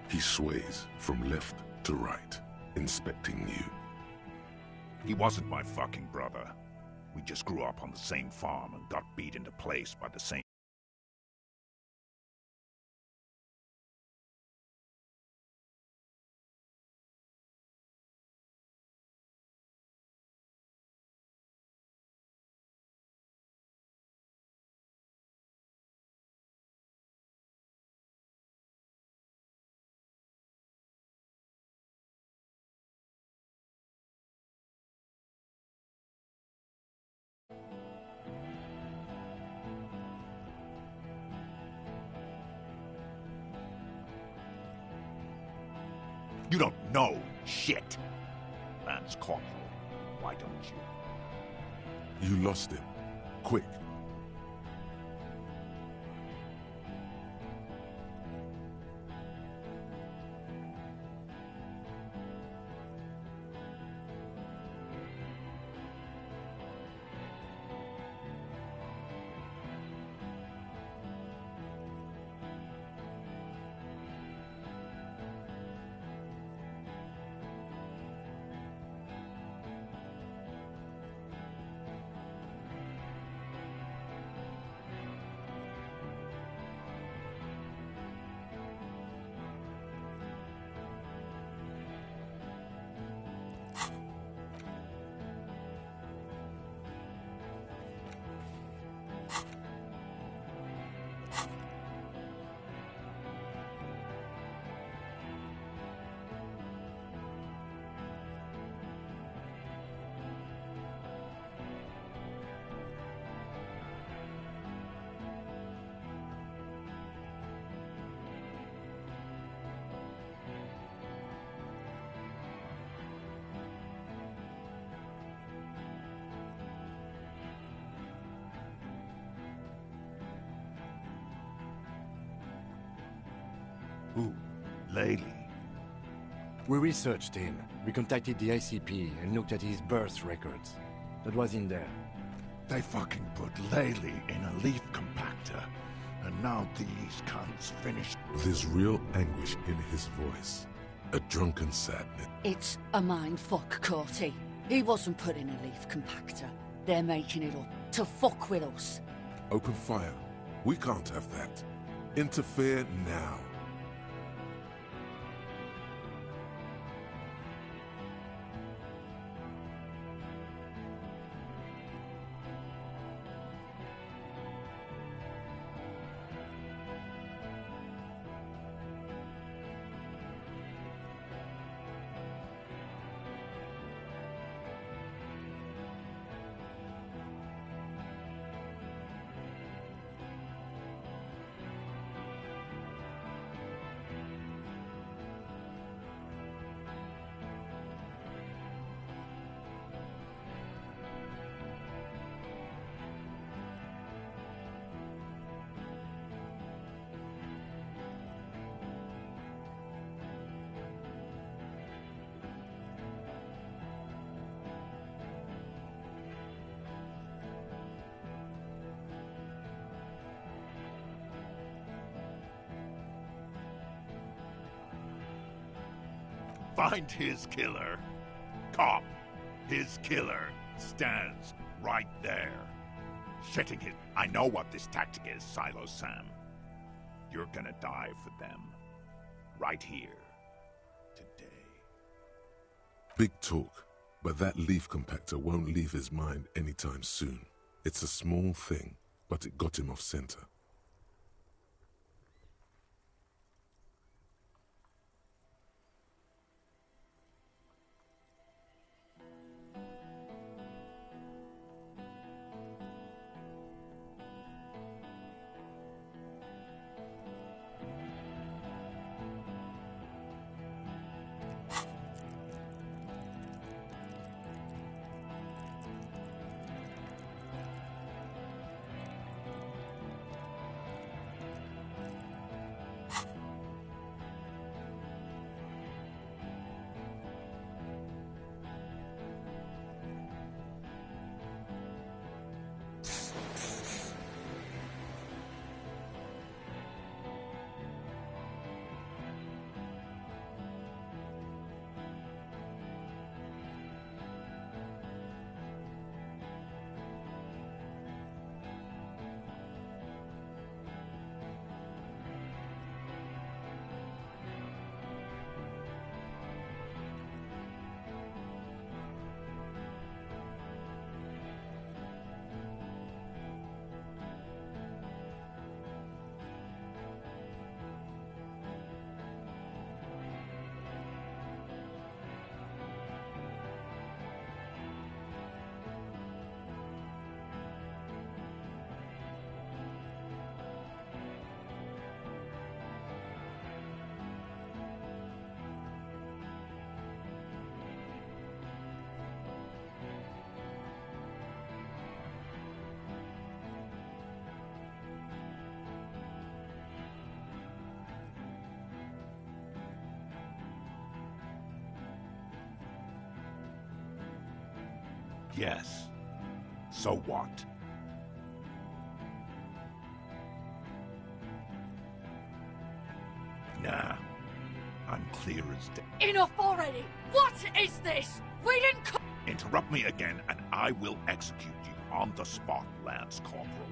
He sways from left to right, inspecting you. He wasn't my fucking brother. We just grew up on the same farm and got beat into place by the same... You don't know shit. Lance Corporal, why don't you? You lost him. Quick. Who? Laylee? We researched him. We contacted the ICP and looked at his birth records. That was in there. They fucking put Laylee in a leaf compactor, and now these cunts finished. There's real anguish in his voice. A drunken sadness. It's a mindfuck, Corty. He wasn't put in a leaf compactor. They're making it up to fuck with us. Open fire. We can't have that. Interfere now. Find his killer. Cop, his killer stands right there. Shitting his... I know what this tactic is, Silo Sam. You're gonna die for them. Right here. Today. Big talk, but that leaf compactor won't leave his mind anytime soon. It's a small thing, but it got him off center. Yes. So what? Nah. I'm clear as day. Enough already! What is this? We didn't co- Interrupt me again and I will execute you on the spot, Lance Corporal.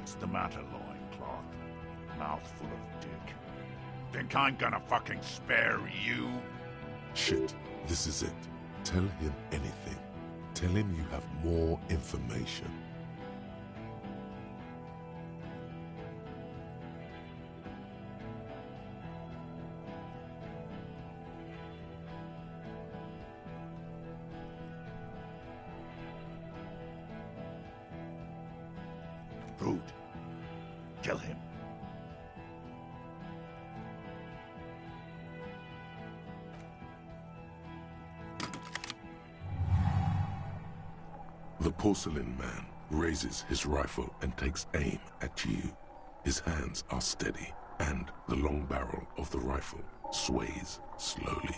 What's the matter, loincloth? Mouthful of dick. Think I'm gonna fucking spare you? Shit, this is it. Tell him anything. Tell him you have more information. Rude. Kill him. The porcelain man raises his rifle and takes aim at you. His hands are steady, and the long barrel of the rifle sways slowly.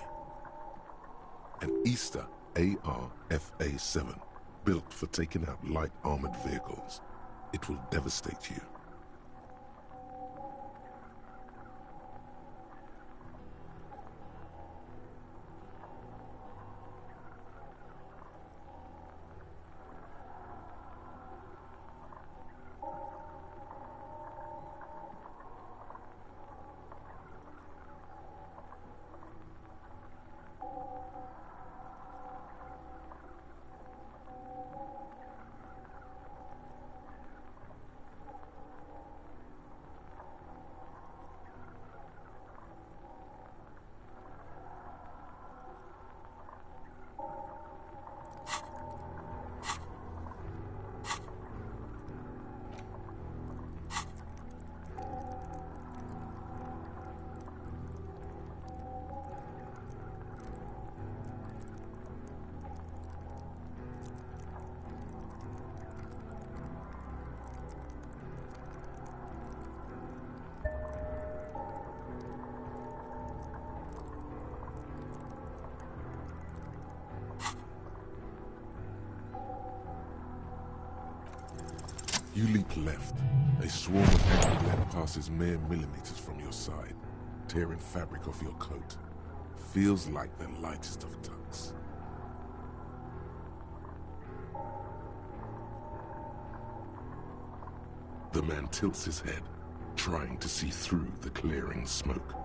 An Easter AR-FA-7, built for taking out light armored vehicles. It will devastate you. You leap left. A swarm of enemy lead passes mere millimeters from your side, tearing fabric off your coat. Feels like the lightest of tucks. The man tilts his head, trying to see through the clearing smoke.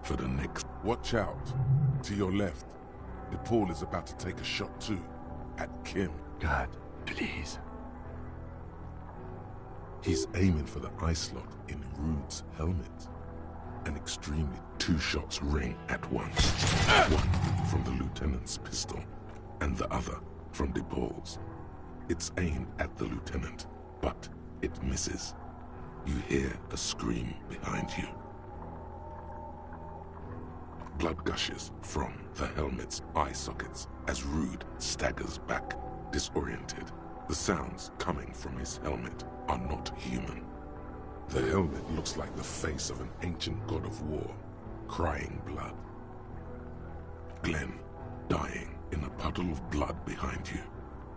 For the next... Watch out! To your left. DePaul is about to take a shot too. At Kim. God, please. He's aiming for the eye slot in Rude's helmet. An extremely... 2 shots ring at once. One from the lieutenant's pistol, and the other from DePaul's. It's aimed at the lieutenant, but it misses. You hear a scream behind you. Blood gushes from the helmet's eye sockets as Rude staggers back, disoriented. The sounds coming from his helmet are not human. The helmet looks like the face of an ancient god of war, crying blood. Glenn, dying in a puddle of blood behind you.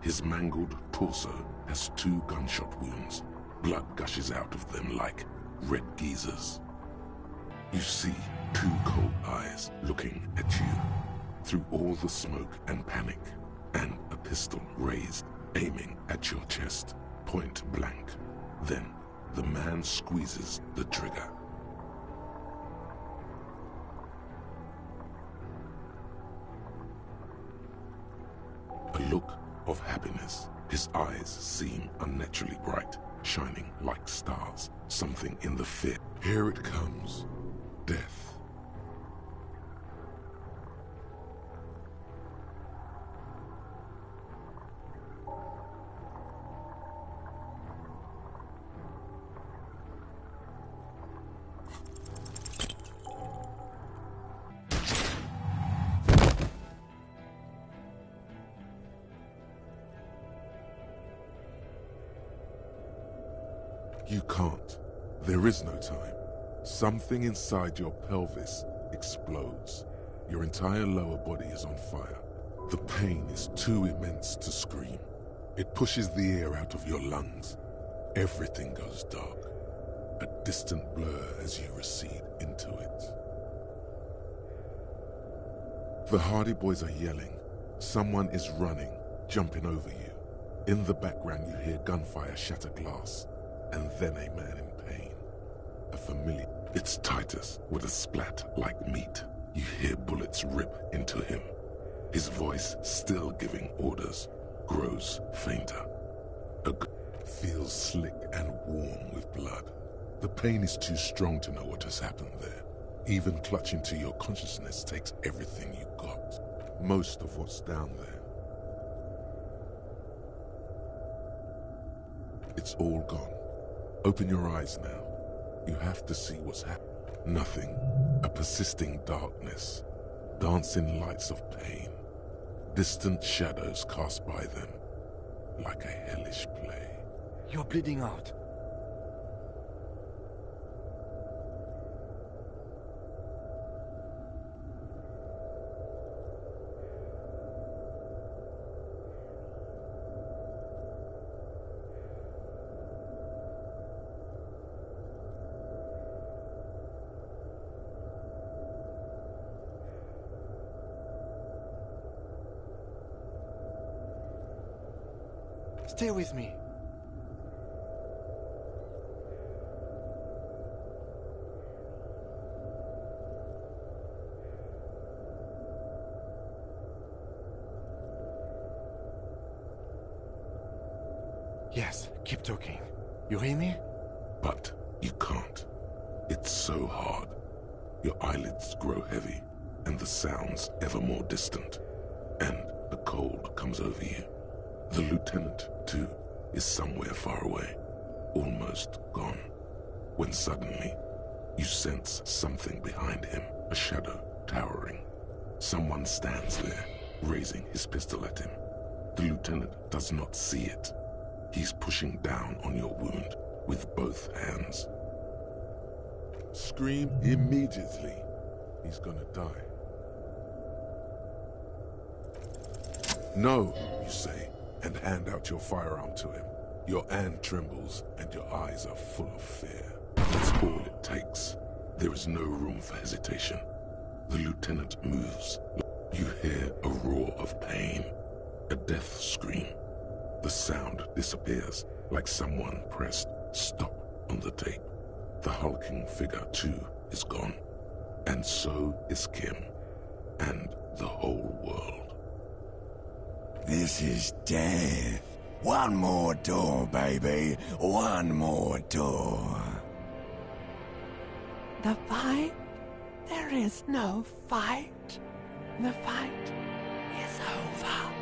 His mangled torso has 2 gunshot wounds. Blood gushes out of them like red geysers. You see 2 cold eyes looking at you through all the smoke and panic, and a pistol raised, aiming at your chest, point blank. Then the man squeezes the trigger. A look of happiness. His eyes seem unnaturally bright, shining like stars. Something in the fit. Here it comes. Death. You can't. There is no time. Something inside your pelvis explodes. Your entire lower body is on fire. The pain is too immense to scream. It pushes the air out of your lungs. Everything goes dark. A distant blur as you recede into it. The Hardy Boys are yelling. Someone is running, jumping over you. In the background you hear gunfire shatter glass. and then a man in pain. A familiar. It's Titus with a splat like meat. You hear bullets rip into him. His voice, still giving orders, grows fainter. Feels slick and warm with blood. The pain is too strong to know what has happened there. Even clutching to your consciousness takes everything you got. Most of what's down there. It's all gone. Open your eyes now. You have to see what's happening. Nothing. A persisting darkness. Dancing lights of pain. Distant shadows cast by them. Like a hellish play. You're bleeding out. Stay with me. Yes, keep talking. You hear me? But you can't. It's so hard. Your eyelids grow heavy, and the sounds ever more distant. And the cold comes over you. The lieutenant, too, is somewhere far away, almost gone, when suddenly you sense something behind him, a shadow towering. Someone stands there, raising his pistol at him. The lieutenant does not see it. He's pushing down on your wound with both hands. Scream immediately. He's gonna die. No, you say, and hand out your firearm to him. Your hand trembles, and your eyes are full of fear. That's all it takes. There is no room for hesitation. The lieutenant moves. You hear a roar of pain, a death scream. The sound disappears, like someone pressed stop on the tape. The hulking figure, too, is gone. And so is Kim, and the whole world. This is death. One more door, baby. One more door. The fight? There is no fight. The fight is over.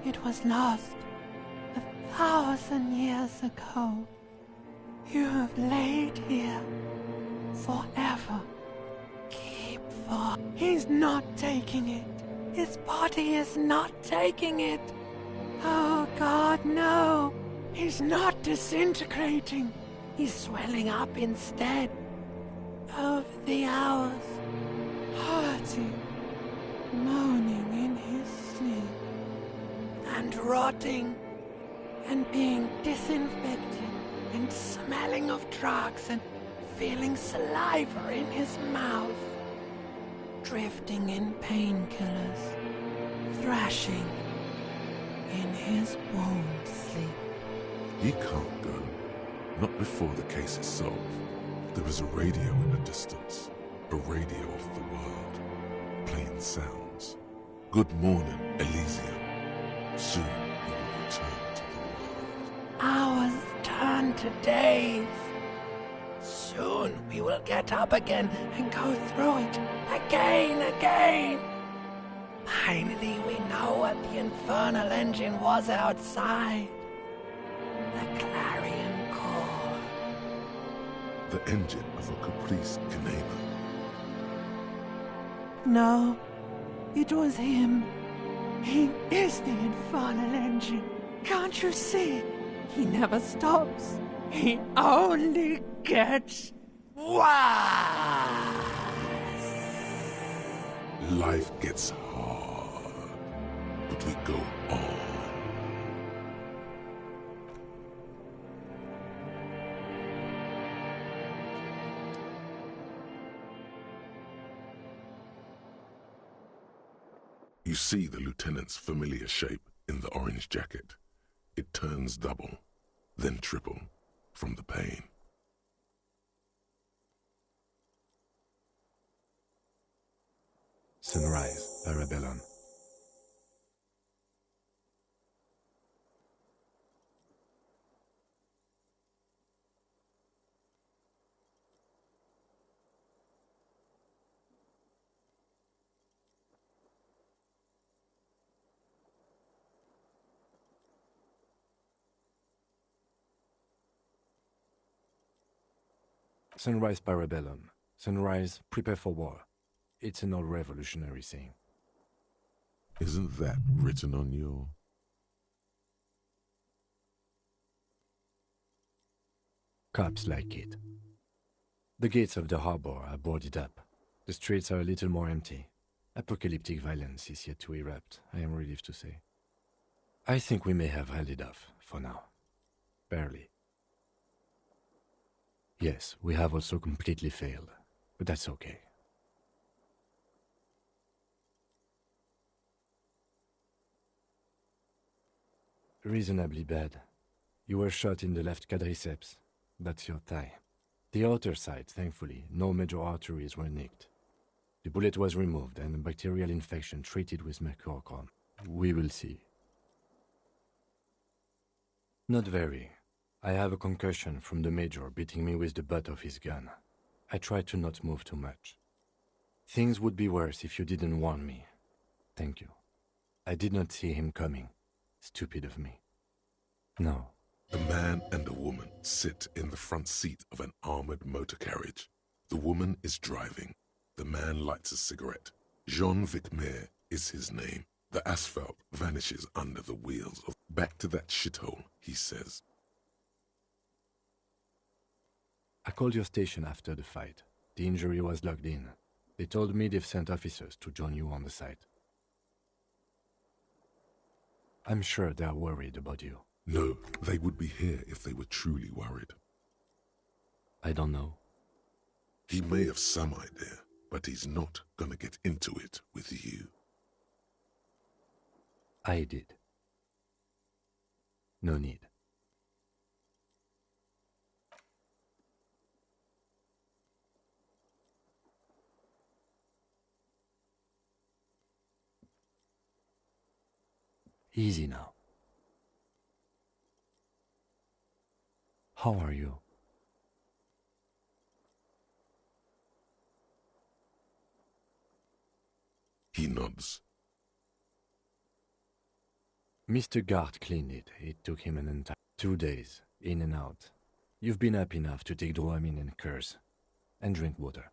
It was lost 1,000 years ago. You have laid here forever. Keep for. He's not taking it. His body is not taking it. Oh God, no. He's not disintegrating. He's swelling up instead. Over the hours, hurting, moaning in his sleep, and rotting, and being disinfected, and smelling of drugs, and feeling saliva in his mouth, drifting in painkillers, thrashing in his wound sleep. He can't go. Not before the case is solved. There is a radio in the distance. A radio of the world. Playing sounds. Good morning, Elysium. Soon he will return to the world. Hours turn to days. Soon we will get up again and go through it again. Finally we know what the infernal engine was outside. The clarion call. The engine of a Caprice Canema. No, it was him. He is the infernal engine. Can't you see? He never stops. He only gets worse. Life gets hard, but we go on. You see the lieutenant's familiar shape in the orange jacket. It turns double, then triple, from the pain. Sunrise, Parabellum. Sunrise, Parabellum. Sunrise, prepare for war. It's an old revolutionary saying. Isn't that written on your... Cops like it. The gates of the harbor are boarded up. The streets are a little more empty. Apocalyptic violence is yet to erupt, I am relieved to say. I think we may have held it off, for now. Barely. Yes, we have also completely failed, but that's okay. Reasonably bad. You were shot in the left quadriceps. That's your thigh. The outer side, thankfully, no major arteries were nicked. The bullet was removed and a bacterial infection treated with mercurochrome. We will see. Not very. I have a concussion from the major beating me with the butt of his gun. I tried to not move too much. Things would be worse if you didn't warn me. Thank you. I did not see him coming. Stupid of me. No. A man and a woman sit in the front seat of an armored motor carriage. The woman is driving. The man lights a cigarette. Jean Vicmer is his name. The asphalt vanishes under the wheels of... Back to that shithole, he says. I called your station after the fight. The injury was logged in. They told me they've sent officers to join you on the site. I'm sure they're worried about you. No, they would be here if they were truly worried. I don't know. He may have some idea, but he's not gonna get into it with you. I did. No need. Easy now. How are you? He nods. Mr. Gart cleaned it. It took him an entire 2 days, in and out. You've been up enough to take Dramamine and curse, and drink water.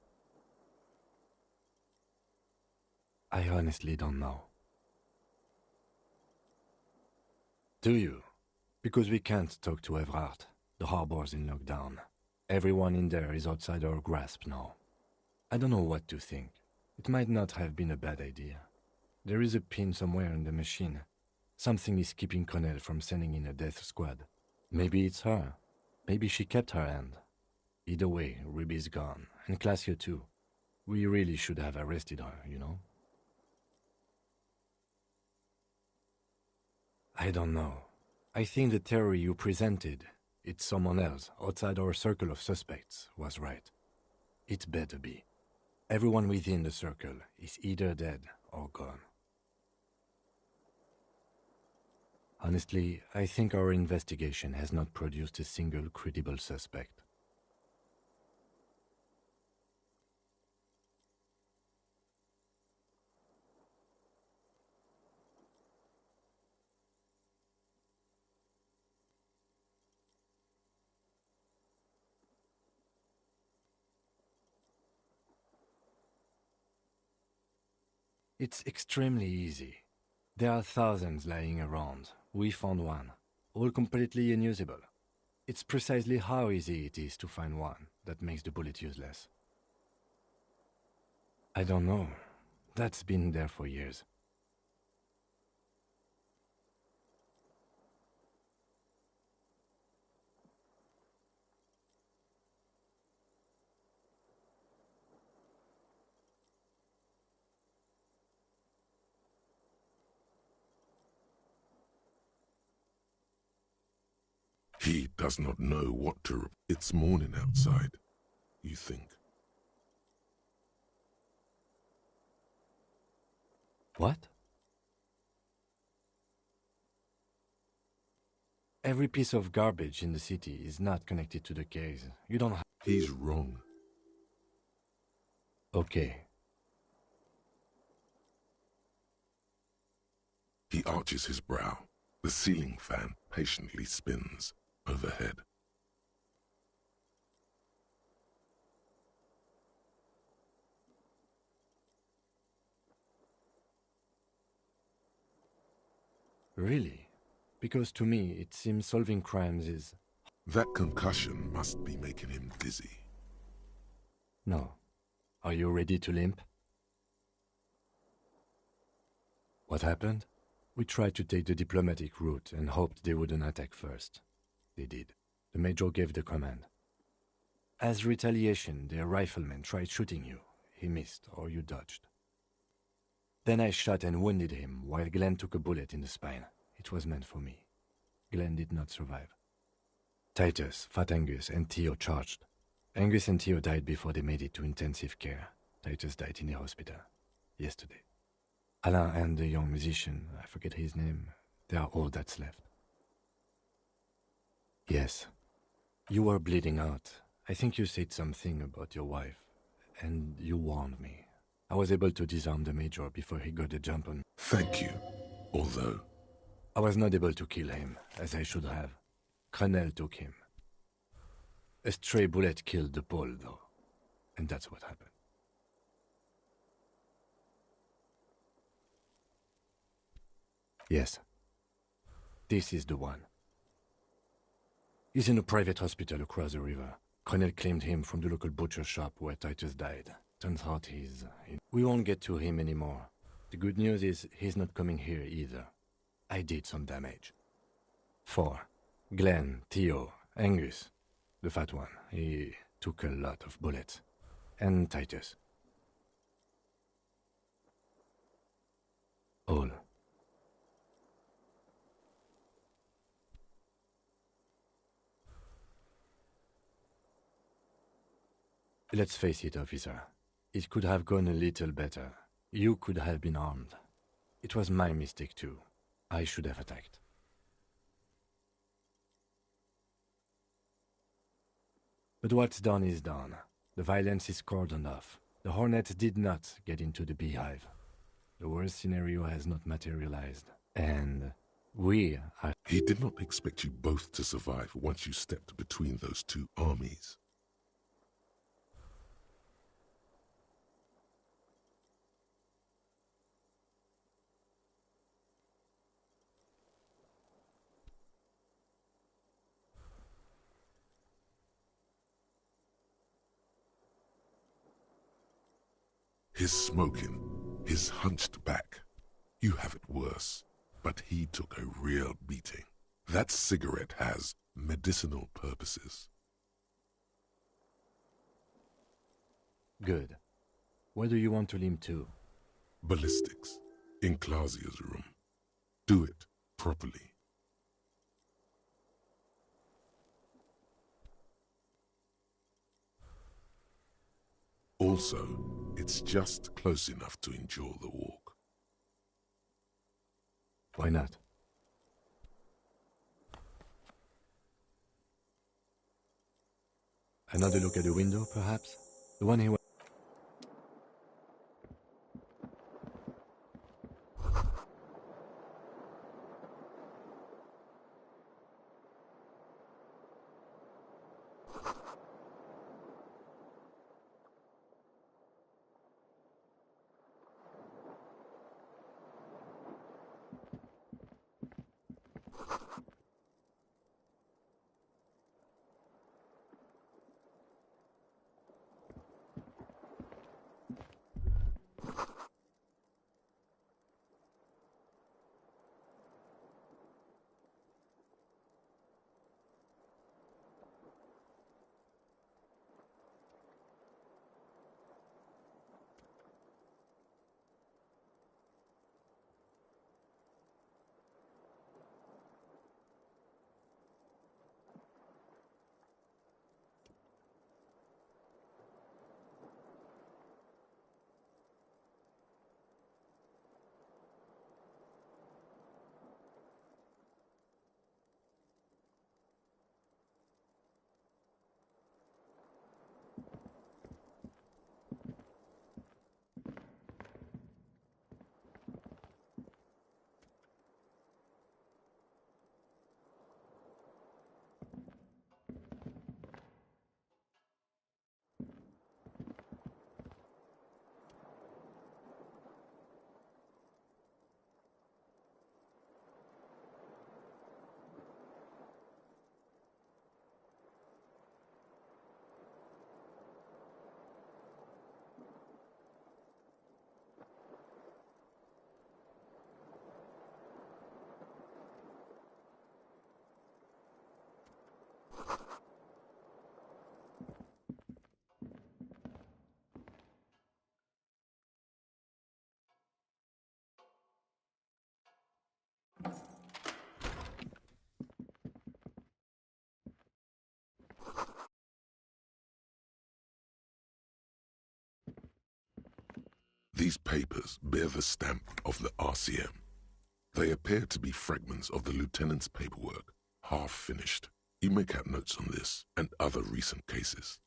I honestly don't know. Do you? Because we can't talk to Evrard. The harbor's in lockdown. Everyone in there is outside our grasp now. I don't know what to think. It might not have been a bad idea. There is a pin somewhere in the machine. Something is keeping Connell from sending in a death squad. Maybe it's her. Maybe she kept her hand. Either way, Ruby's gone, and Classio too. We really should have arrested her, you know? I don't know. I think the theory you presented, it's someone else outside our circle of suspects, was right. It better be. Everyone within the circle is either dead or gone. Honestly, I think our investigation has not produced a single credible suspect. It's extremely easy. There are thousands lying around. We found one, all completely unusable. It's precisely how easy it is to find one that makes the bullet useless. I don't know. That's been there for years. He does not know what to... It's morning outside, you think. What? Every piece of garbage in the city is not connected to the case. You don't have... He's wrong. Okay. He arches his brow. The ceiling fan patiently spins overhead. Really? Because to me, it seems solving crimes is... That concussion must be making him dizzy. No. Are you ready to limp? What happened? We tried to take the diplomatic route and hoped they wouldn't attack first. They did. The Major gave the command. As retaliation, their rifleman tried shooting you. He missed, or you dodged. Then I shot and wounded him, while Glenn took a bullet in the spine. It was meant for me. Glenn did not survive. Titus, Fat Angus, and Theo charged. Angus and Theo died before they made it to intensive care. Titus died in the hospital. Yesterday. Alain and the young musician, I forget his name, they are all that's left. Yes. You were bleeding out. I think you said something about your wife, and you warned me. I was able to disarm the Major before he got the jump on me. Thank you, although... I was not able to kill him, as I should have. Crenel took him. A stray bullet killed the Pole, though, and that's what happened. Yes. This is the one. He's in a private hospital across the river. Crenel claimed him from the local butcher shop where Titus died. Turns out we won't get to him anymore. The good news is he's not coming here either. I did some damage. 4. Glenn, Theo, Angus. The fat one. He took a lot of bullets. And Titus. All. Let's face it, officer. It could have gone a little better. You could have been armed. It was my mistake too. I should have attacked. But what's done is done. The violence is cordoned off. The Hornets did not get into the beehive. The worst scenario has not materialized. And we are... He did not expect you both to survive once you stepped between those two armies. His smoking, his hunched back. You have it worse, but he took a real beating. That cigarette has medicinal purposes. Good. Where do you want to limp to? Ballistics, in Clausia's room. Do it properly. Also, it's just close enough to endure the walk. Why not? Another look at the window, perhaps? The one he went... These papers bear the stamp of the RCM. They appear to be fragments of the lieutenant's paperwork, half finished. You make out notes on this and other recent cases.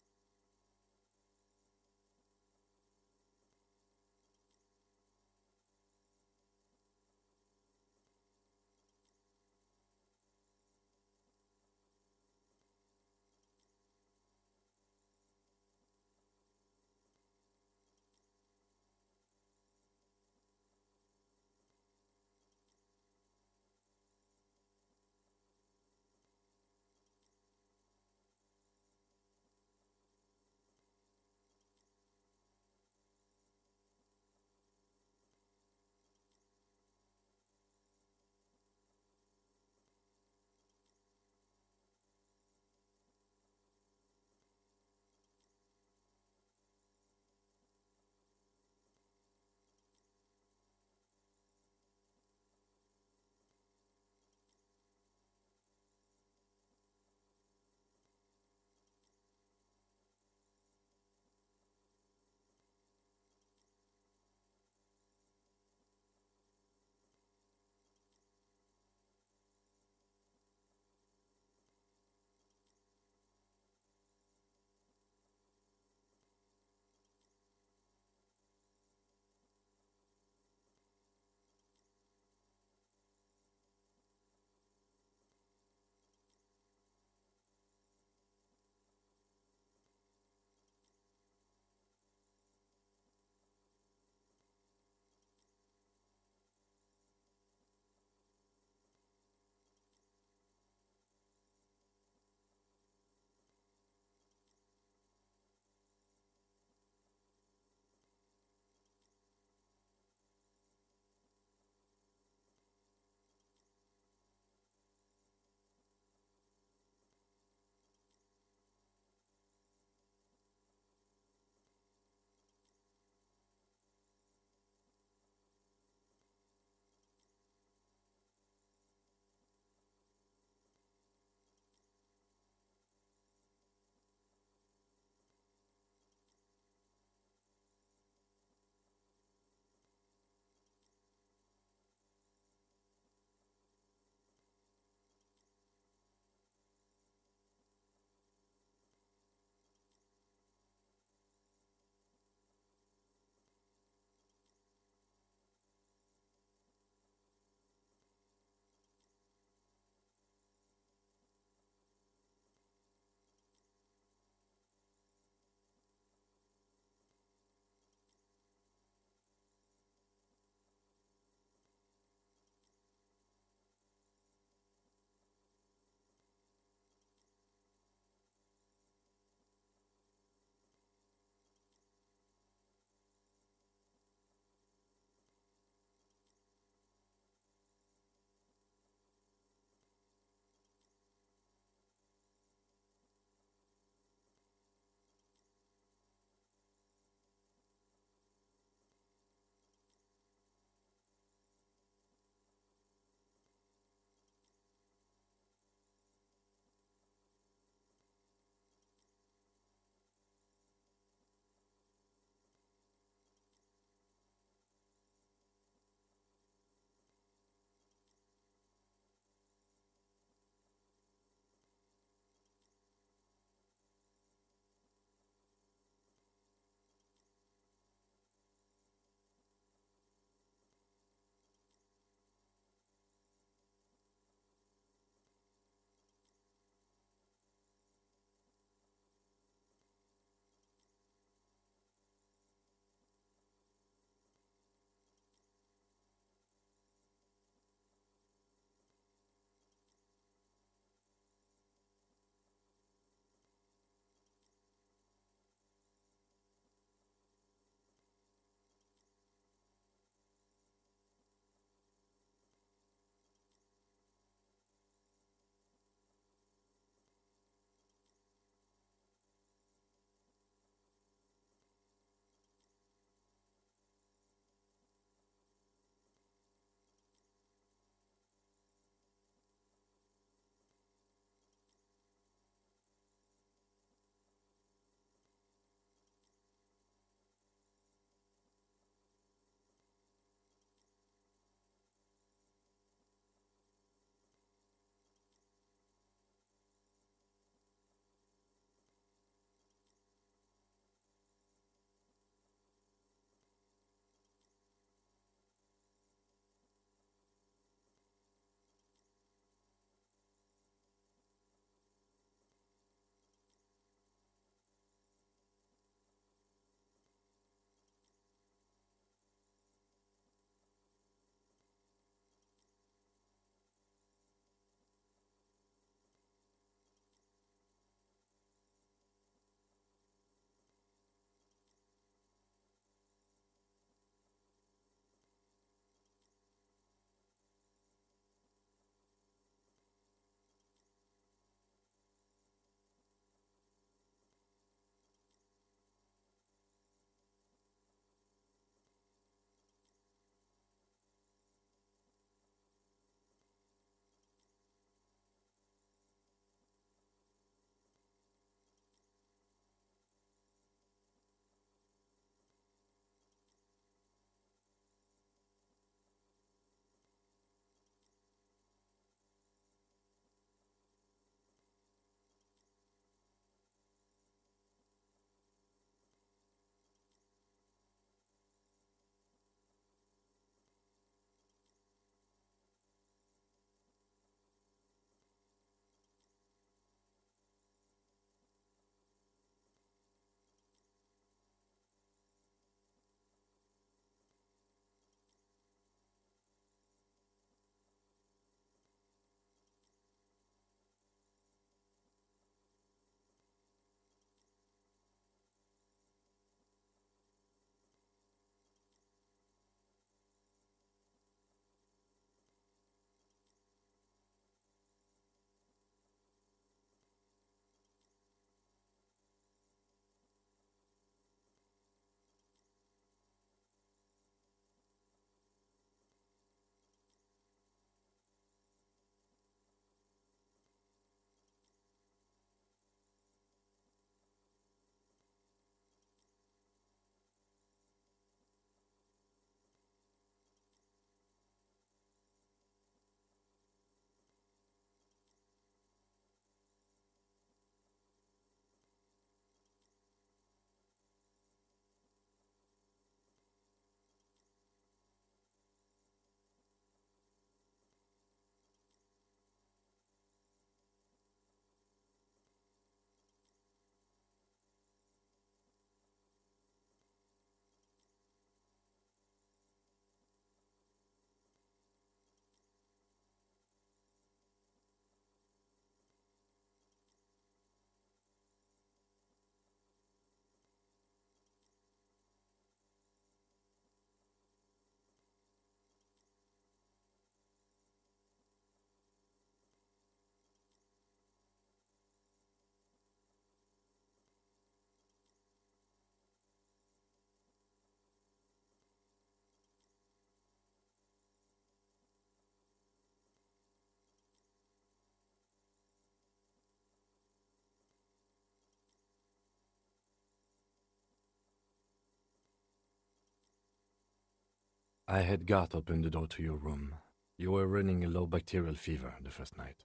I had Garth open the door to your room. You were running a low bacterial fever the first night.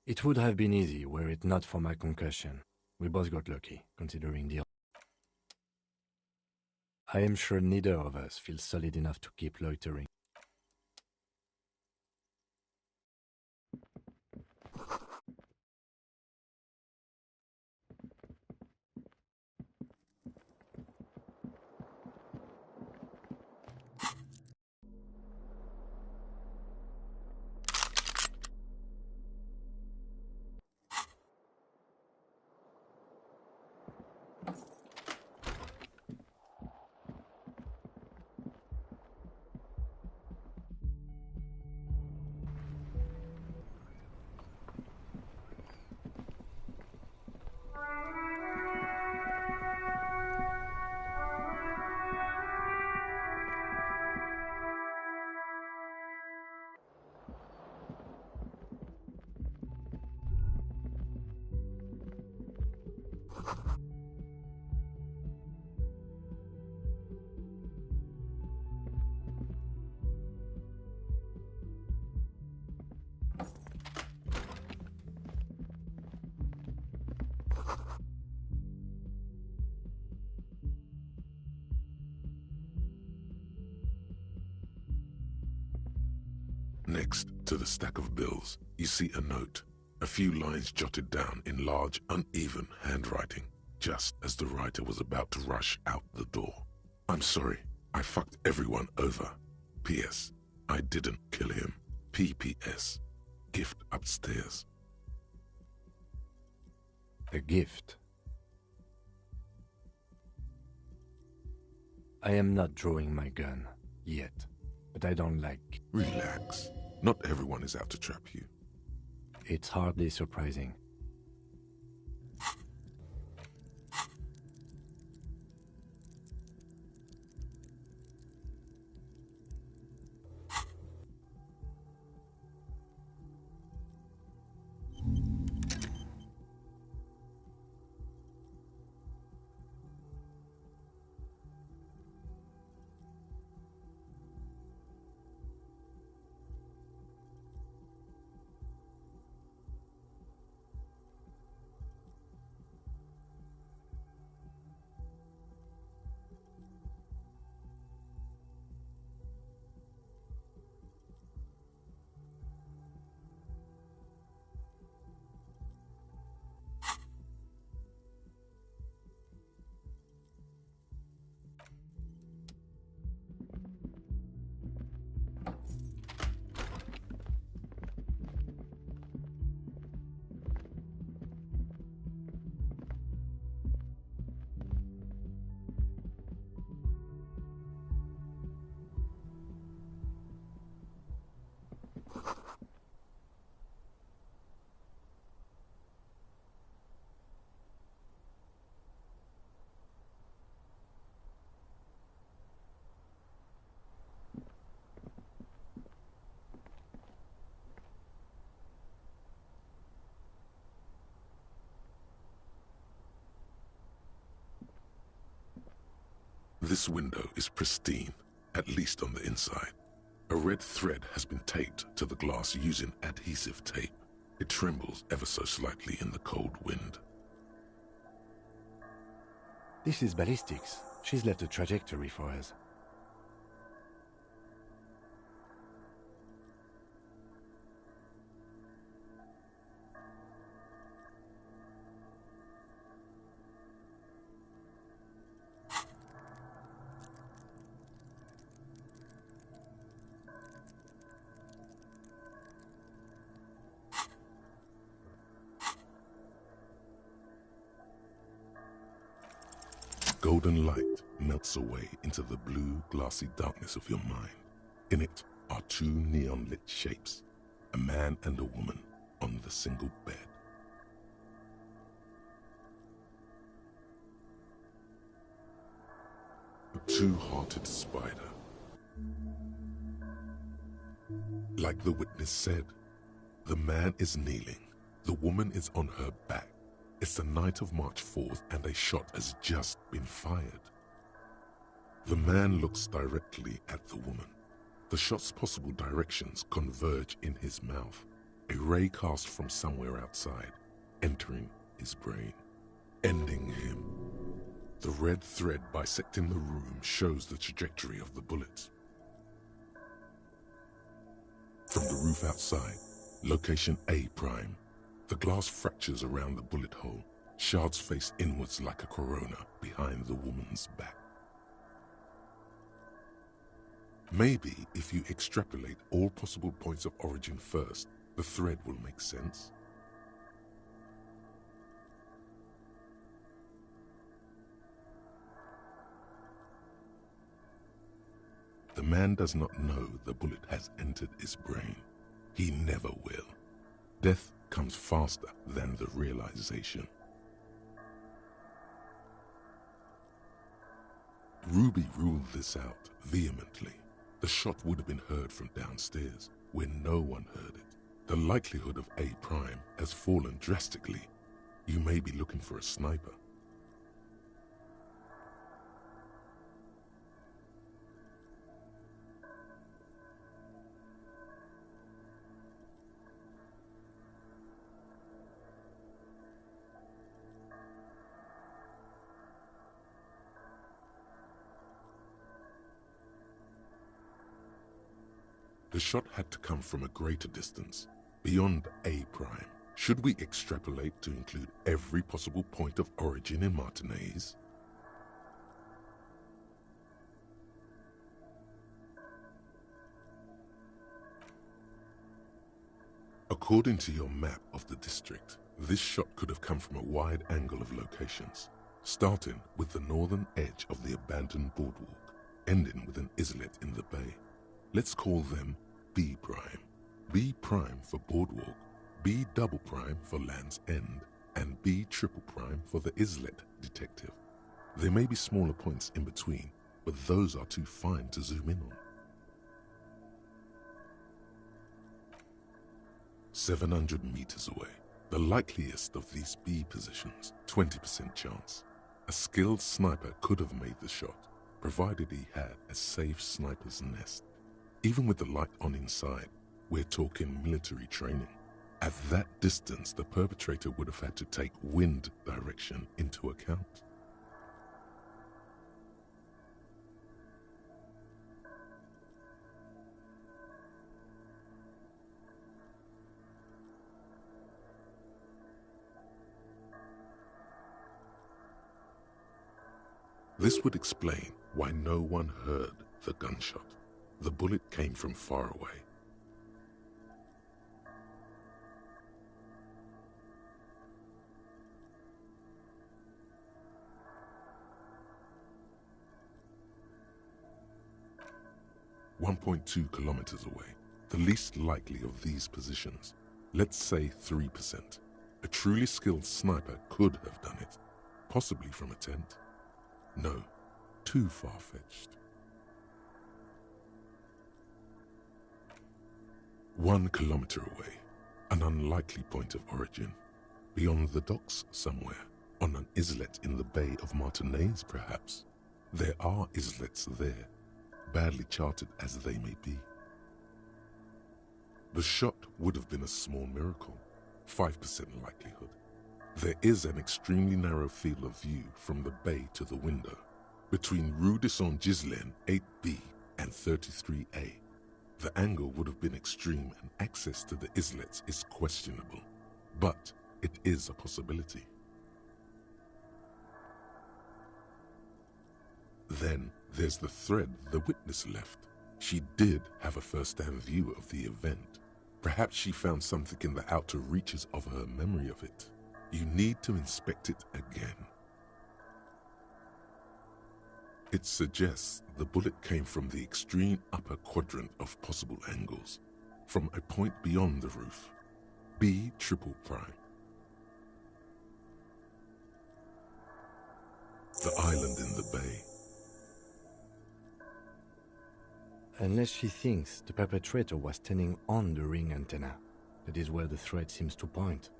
It would have been easy were it not for my concussion. We both got lucky, considering the... I am sure neither of us feels solid enough to keep loitering. Next to the stack of bills, you see a note, a few lines jotted down in large, uneven handwriting, just as the writer was about to rush out the door. I'm sorry, I fucked everyone over. P.S. I didn't kill him. P.P.S. Gift upstairs. A gift? I am not drawing my gun, yet, but I don't like... Relax. Not everyone is out to trap you. It's hardly surprising. This window is pristine, at least on the inside. A red thread has been taped to the glass using adhesive tape. It trembles ever so slightly in the cold wind. This is ballistics. She's left a trajectory for us. Golden light melts away into the blue, glassy darkness of your mind. In it are two neon-lit shapes, a man and a woman on the single bed. A two-hearted spider. Like the witness said, The man is kneeling. The woman is on her back. It's the night of March 4th and a shot has just been fired. The man looks directly at the woman. The shot's possible directions converge in his mouth. A ray cast from somewhere outside, entering his brain, ending him. The red thread bisecting the room shows the trajectory of the bullet. From the roof outside, location A prime. The glass fractures around the bullet hole. Shards face inwards like a corona behind the woman's back. Maybe if you extrapolate all possible points of origin first, the thread will make sense. The man does not know the bullet has entered his brain. He never will. Death comes faster than the realization. Ruby ruled this out vehemently. The shot would have been heard from downstairs, where no one heard it. The likelihood of A prime has fallen drastically. You may be looking for a sniper. The shot had to come from a greater distance, beyond A prime. Should we extrapolate to include every possible point of origin in Martinez? According to your map of the district, this shot could have come from a wide angle of locations, starting with the northern edge of the abandoned boardwalk, ending with an islet in the bay. Let's call them B prime. B prime for boardwalk, B double prime for Land's End, and B triple prime for the islet detective. There may be smaller points in between, but those are too fine to zoom in on. 700 meters away, the likeliest of these B positions, 20% chance. A skilled sniper could have made the shot, provided he had a safe sniper's nest. Even with the light on inside, we're talking military training. At that distance, the perpetrator would have had to take wind direction into account. This would explain why no one heard the gunshot. The bullet came from far away. .2 kilometers away, the least likely of these positions. Let's say 3%. A truly skilled sniper could have done it, possibly from a tent. No, too far-fetched. 1 kilometer away, an unlikely point of origin. Beyond the docks somewhere, on an islet in the Bay of Martinez perhaps. There are islets there, badly charted as they may be. The shot would have been a small miracle, 5% likelihood. There is an extremely narrow field of view from the bay to the window, between Rue de Saint-Ghislain 8B and 33A. The angle would have been extreme and access to the islets is questionable, but it is a possibility. Then there's the thread the witness left. She did have a first-hand view of the event. Perhaps she found something in the outer reaches of her memory of it. You need to inspect it again. It suggests the bullet came from the extreme upper quadrant of possible angles, from a point beyond the roof, B triple prime. The island in the bay. Unless she thinks the perpetrator was standing on the ring antenna. That is where the threat seems to point.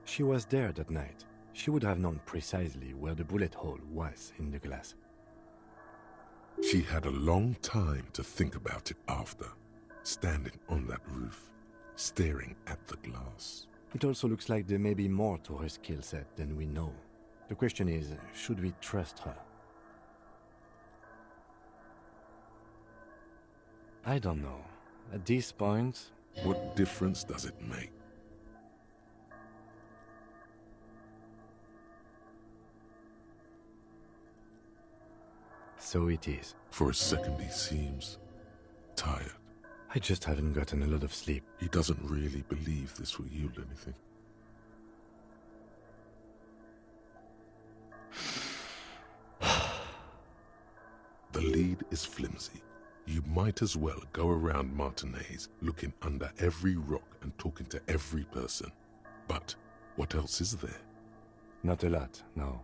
She was there that night. She would have known precisely where the bullet hole was in the glass. She had a long time to think about it after, standing on that roof, staring at the glass. It also looks like there may be more to her skill set than we know. The question is, should we trust her? I don't know. At this point... What difference does it make? So it is. For a second he seems tired. I just haven't gotten a lot of sleep. He doesn't really believe this will yield anything. The lead is flimsy. You might as well go around Martinez looking under every rock and talking to every person. But what else is there? Not a lot, no.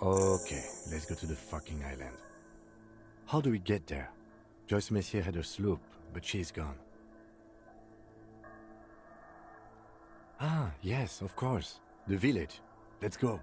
Okay, let's go to the fucking island. How do we get there? Joyce Messier had her sloop, but she's gone. Ah, yes, of course. The village. Let's go.